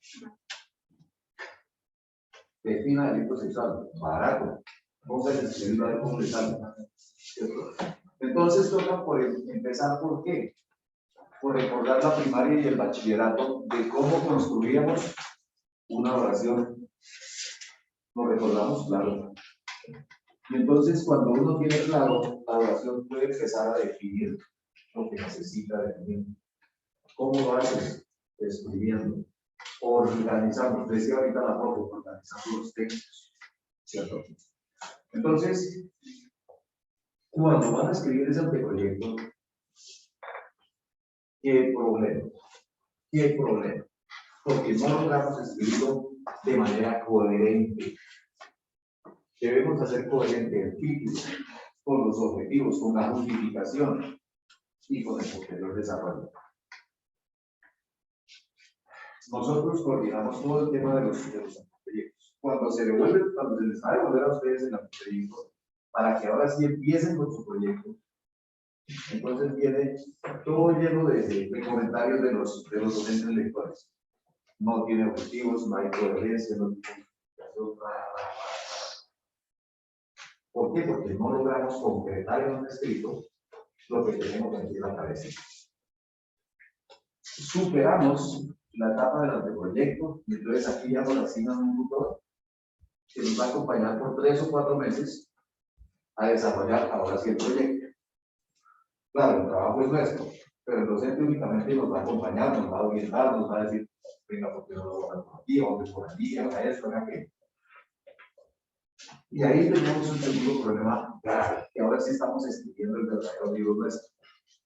Defina delito sexual. Barato. Vamos a escribir a ver cómo le sale. Entonces toca empezar por qué. Por recordar la primaria y el bachillerato de cómo construíamos una oración. ¿Lo recordamos? Claro. Y entonces cuando uno tiene claro, la oración puede empezar a definir lo que necesita definir. ¿Cómo lo haces? Escribiendo. Organizando. Decía ahorita la foto, organizando los textos. ¿Cierto? Entonces, cuando van a escribir ese anteproyecto, ¿qué problema? ¿Qué problema? Porque no logramos escribirlo de manera coherente. Debemos hacer coherente el título con los objetivos, con la justificación y con el posterior desarrollo. Nosotros coordinamos todo el tema de los proyectos. Cuando se les va a devolver a ustedes el proyecto, para que ahora sí empiecen con su proyecto, entonces viene todo lleno de comentarios de los docentes lectores. No tiene objetivos, no hay coherencia, no tiene nada. ¿Por qué? Porque no logramos concretar en un escrito lo que tenemos en la cabeza. Superamos la etapa del anteproyecto y entonces aquí ya nos asignan un tutor que nos va a acompañar por 3 o 4 meses a desarrollar ahora sí el proyecto. Claro, el trabajo es nuestro, pero el docente únicamente nos va a acompañar, nos va a orientar, nos va a decir, venga, porque no lo van por aquí, o por allí, haga esto, haga aquello. Y ahí tenemos un segundo problema grave, que ahora sí estamos escribiendo el verdadero libro nuestro,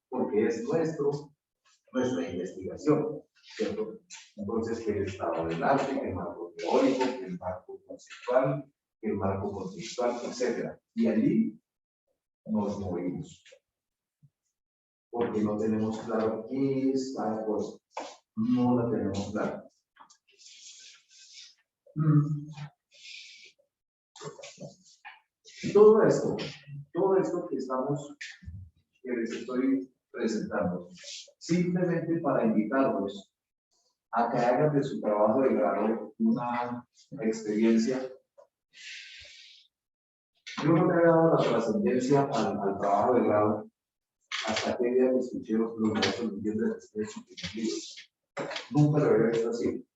porque es nuestra investigación, ¿cierto? Entonces, que el estado del arte, que el marco teórico, que el marco conceptual, que el marco contextual, etc. Y allí nos movimos. Porque no tenemos claro qué es cada cosa. No la tenemos clara. Todo esto que les estoy presentando, simplemente para invitarlos a que hagan de su trabajo de grado una experiencia. Yo no me había dado la trascendencia al trabajo de grado hasta que día que escuché los maestros de sus nunca lo había hecho así.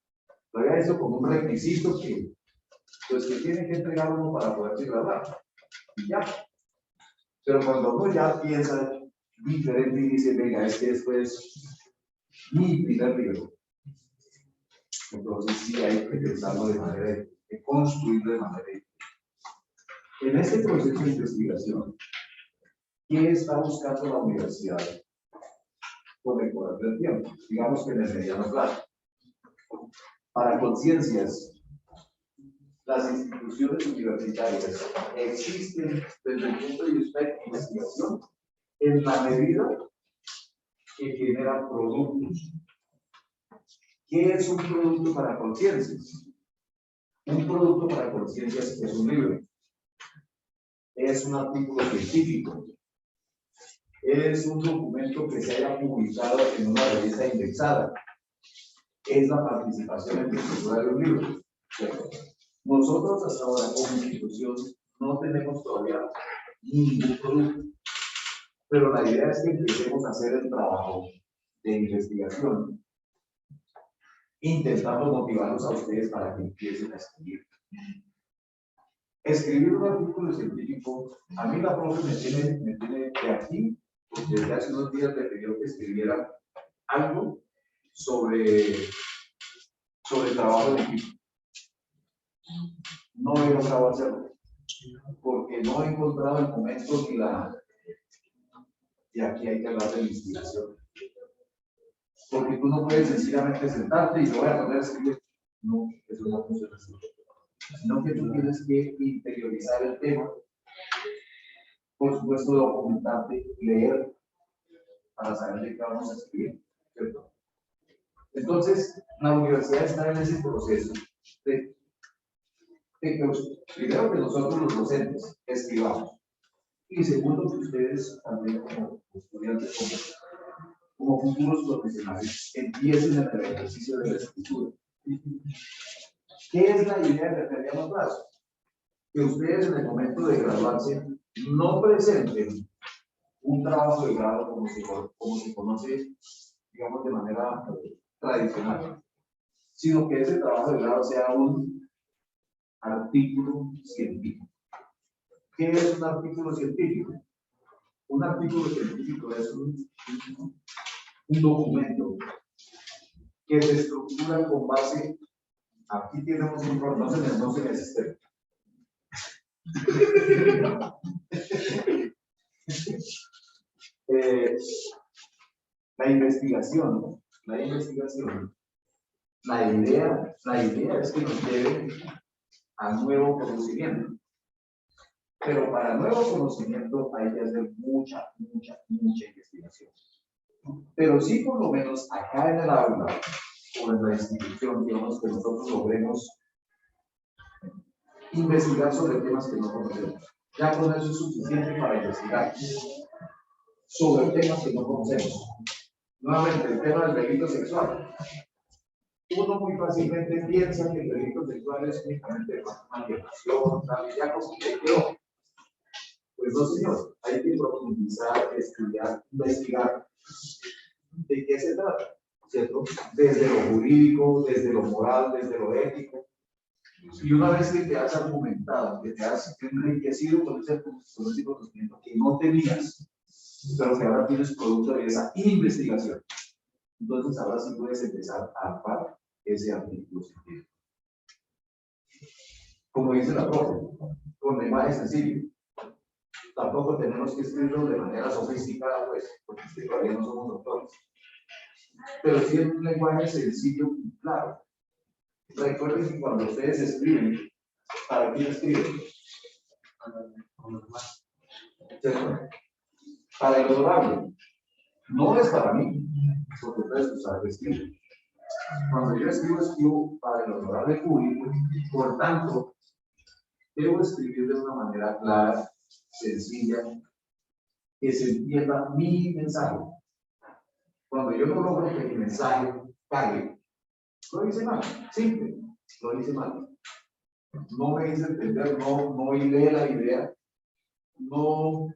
Lo había hecho como un requisito que tiene que entregar uno para poderse graduar. Y ya. Pero cuando uno ya piensa diferente y dice, venga, es que esto es mi primer libro. Entonces sí hay que pensarlo de manera de construirlo de manera diferente. En este proceso de investigación, ¿qué está buscando la universidad con el correr del tiempo? Digamos que en el mediano plazo. Para conciencias las instituciones universitarias existen desde el punto de vista de investigación en la medida que generan productos. ¿Qué es un producto para conciencias? Un producto para conciencias es un libro, es un artículo científico, es un documento que se haya publicado en una revista indexada, es la participación en la escritura de un libro. Nosotros hasta ahora como institución no tenemos todavía ningún producto, pero la idea es que empecemos a hacer el trabajo de investigación, intentando motivarlos a ustedes para que empiecen a escribir. Escribir un artículo científico, a mí la profe me tiene de aquí, porque desde hace unos días le pidió que escribiera algo sobre el trabajo de equipo. No he logrado hacerlo, porque no he encontrado el momento ni la... Y aquí hay que hablar de investigación. Porque tú no puedes sencillamente sentarte y lo voy a poner a escribir. No, eso no funciona así. Sino que tú tienes que interiorizar el tema, por supuesto documentarte, leer, para saber de qué vamos a escribir, ¿cierto? Entonces, la universidad está en ese proceso de primero que nosotros los docentes escribamos, y segundo que ustedes también como estudiantes, como futuros profesionales, empiecen en el ejercicio de la escritura. ¿Qué es la idea de mediano plazo? Que ustedes en el momento de graduarse no presenten un trabajo de grado como se conoce, digamos, de manera tradicional, sino que ese trabajo de grado sea un artículo científico. ¿Qué es un artículo científico? Un artículo científico es un documento que se estructura con base. Aquí tenemos un problema, no se necesita. La investigación, la idea es que nos lleve a nuevo conocimiento. Pero para nuevo conocimiento hay que hacer mucha investigación. Pero sí, por lo menos acá en el aula o en la institución, digamos que nosotros logremos investigar sobre temas que no conocemos. Ya con eso es suficiente para investigar sobre temas que no conocemos. Nuevamente, el tema del delito sexual. Uno muy fácilmente piensa que el delito sexual es únicamente violación, ya como que quedó. Pues no, señor, hay que profundizar, estudiar, investigar de qué se trata, ¿cierto? Desde lo jurídico, desde lo moral, desde lo ético. Y una vez que te has argumentado, que te has enriquecido con ese conocimiento que no tenías, pero que ahora tienes producto de esa investigación, entonces ahora sí puedes empezar a armar ese artículo científico. Como dice la profe, con lenguaje sencillo. Tampoco tenemos que escribirlo de manera sofisticada, pues, porque todavía no somos doctores. Pero sí es un lenguaje sencillo y claro. Recuerden que cuando ustedes escriben, ¿para quién escriben? Para el honorable. No es para mí, porque ustedes saben escribir. Cuando yo escribo para el honorable público, por tanto, debo escribir de una manera clara, sencilla, que se entienda mi mensaje. Cuando yo no logro que mi mensaje cague, lo hice mal, simple, lo hice mal. No me hice entender, no hilé la idea, no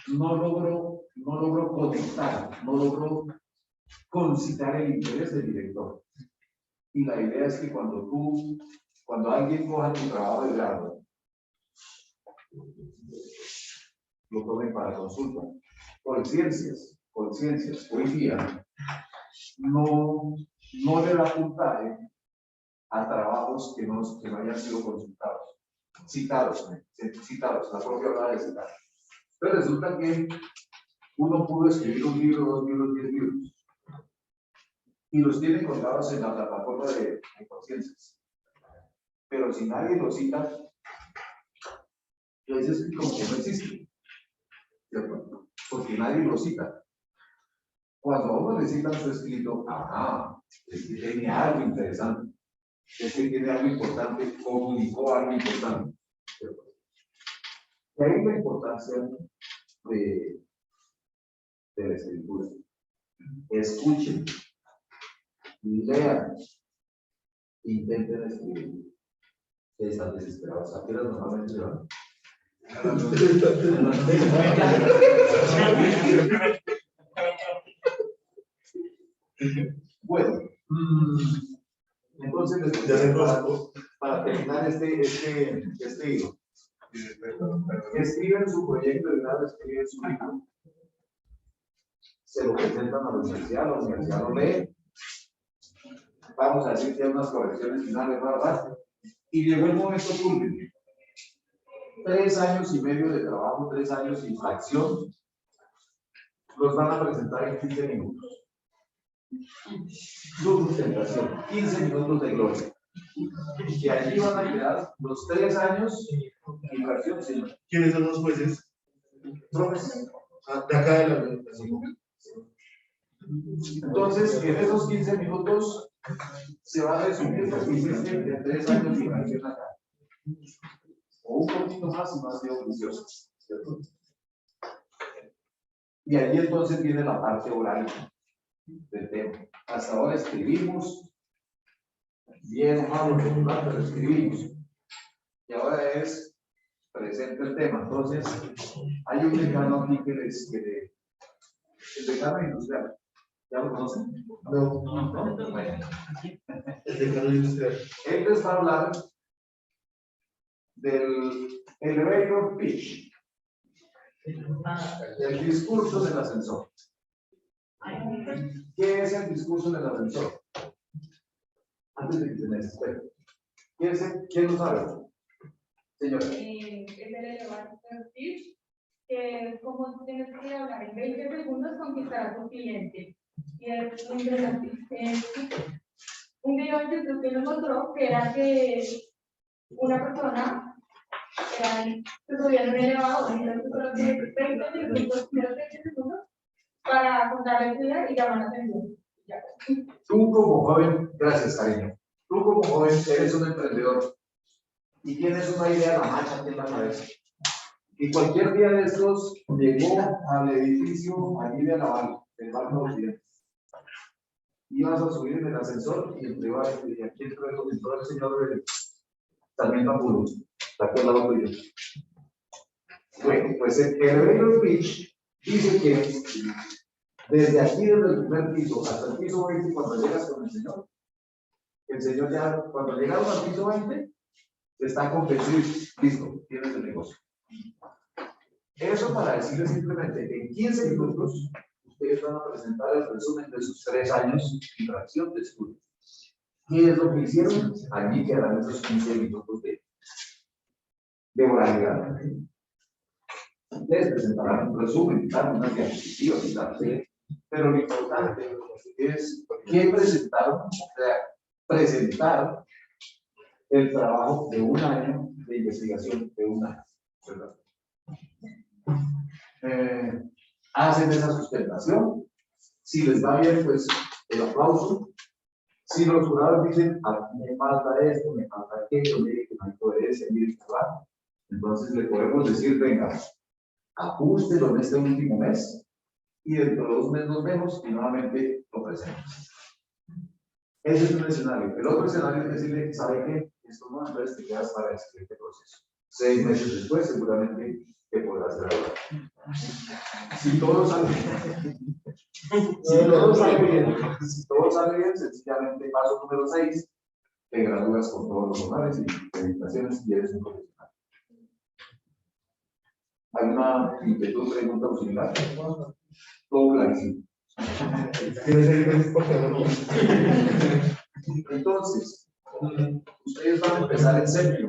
logro conectar, no logro concitar el interés del director. Y la idea es que cuando alguien coja tu trabajo de grado, lo tomen para consulta. Conciencias, hoy día no le da puntaje a trabajos que no hayan sido consultados, citados, la propia hora de citar. Pero resulta que uno pudo escribir un libro, 2 libros, 10 libros. y los tienen colgados en la plataforma de conciencias. Pero si nadie los cita, entonces como que no existe, ¿cierto? Porque nadie lo cita. Cuando a uno le citan su escrito, es que tiene algo interesante, es que tiene algo importante, comunicó algo importante, ¿cierto? Y ahí la importancia de la escritura. Escuchen, lean, intenten escribir. Ustedes están desesperados. ¿A qué hora normalmente se van? Bueno, entonces para terminar este hilo, escriben su proyecto de grado, escriben su libro, se lo presentan a la universidad lo lee, vamos a decir que hay unas correcciones finales, ¿verdad? Y llegó el momento culminante. 3 años y medio de trabajo, 3 años y fracción, los van a presentar en 15 minutos. Su presentación, 15 minutos de gloria. Y allí van a quedar los 3 años y fracción, señor. ¿Quiénes son los jueces? Profes. De acá de la organización. Entonces, en esos 15 minutos se va a resumir lo que hiciste de 3 años y fracción acá. O un poquito más de audición, ¿cierto? Y ahí entonces viene la parte oral del tema. Hasta ahora escribimos, bien o malo, pero escribimos. Y ahora es presente el tema. Entonces, hay un decano aquí el decano industrial. ¿Ya lo conocen? No. Bueno. El decano industrial. Él les va a hablar del elevator pitch, el discurso del ascensor. ¿Qué es el discurso del ascensor? Antes de que se me desespere. ¿Quién lo sabe? Señora. Es el elevator pitch, que como tienes que hablar en 20 segundos conquistar a tu cliente. Y es muy interesante. Un video en YouTube que nos mostró que era que una persona se subía en un elevador y entonces solo tiene 20 segundos para contarle su vida y llamar la atención. Tú como joven, gracias cariño, tú como joven eres un emprendedor y tienes una idea a la marcha aquí en la cabeza. Y cualquier día de estos llegó al edificio allí de Naval, del Banco Occidente. Ibas a subir en el ascensor y el iba a decir, aquí entró el señor también Apuro, está aquí al lado tuyo. Bueno, pues el elevator pitch dice que desde aquí, desde el primer piso hasta el piso 20, cuando llegas con el señor ya, cuando llegamos al piso 20, está convencido, listo, tienes el negocio. Eso para decirles simplemente que en 15 minutos ustedes van a presentar el resumen de sus 3 años y fracción de estudio. ¿Qué es lo que hicieron? Allí quedarán esos 15 minutos de oralidad. Les presentarán un resumen, dan unas diapositivas y tal, ¿sí? Pero lo importante es que presentaron, o sea, presentar el trabajo de 1 año de investigación de 1 año, ¿verdad? Hacen esa sustentación. Si les va bien, pues el aplauso. Si los jurados dicen, me falta esto, me falta aquello, mire que no hay coherencia, mire que va, entonces le podemos decir, venga, ajústelo en este último mes y dentro de 2 meses nos vemos y nuevamente lo presentamos. Ese es un escenario. El otro escenario es decirle, ¿sabe qué? Esto no, entonces te quedas para este proceso. 6 meses después, seguramente te podrás graduar. Si todo sale bien, si todo sale bien, sencillamente paso número 6, te gradúas con todos los honores y felicitaciones y eres un profesional. ¿Hay una inquietud, pregunta o similar? Todo clarísimo. Entonces, ustedes van a empezar en serio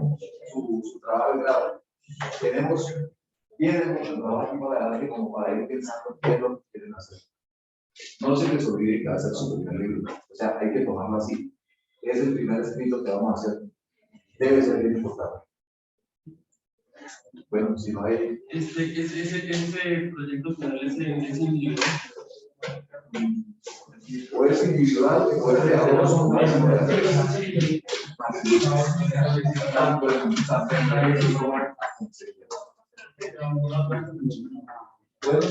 su trabajo de grado. Tienen mucho trabajo aquí para adelante como para ir pensando qué es lo que quieren hacer. No se les olvide que va a ser su primer libro. O sea, hay que tomarlo así. Es el primer escrito que vamos a hacer. Debe ser bien importante. Bueno, si no hay... Ese proyecto final es un libro. O es individual, o es de ahora son más tanto en bueno,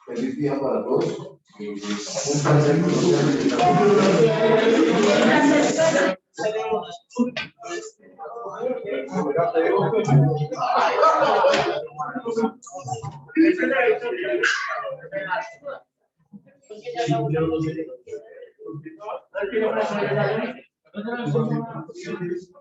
feliz día para todos. Un placer conocerlos.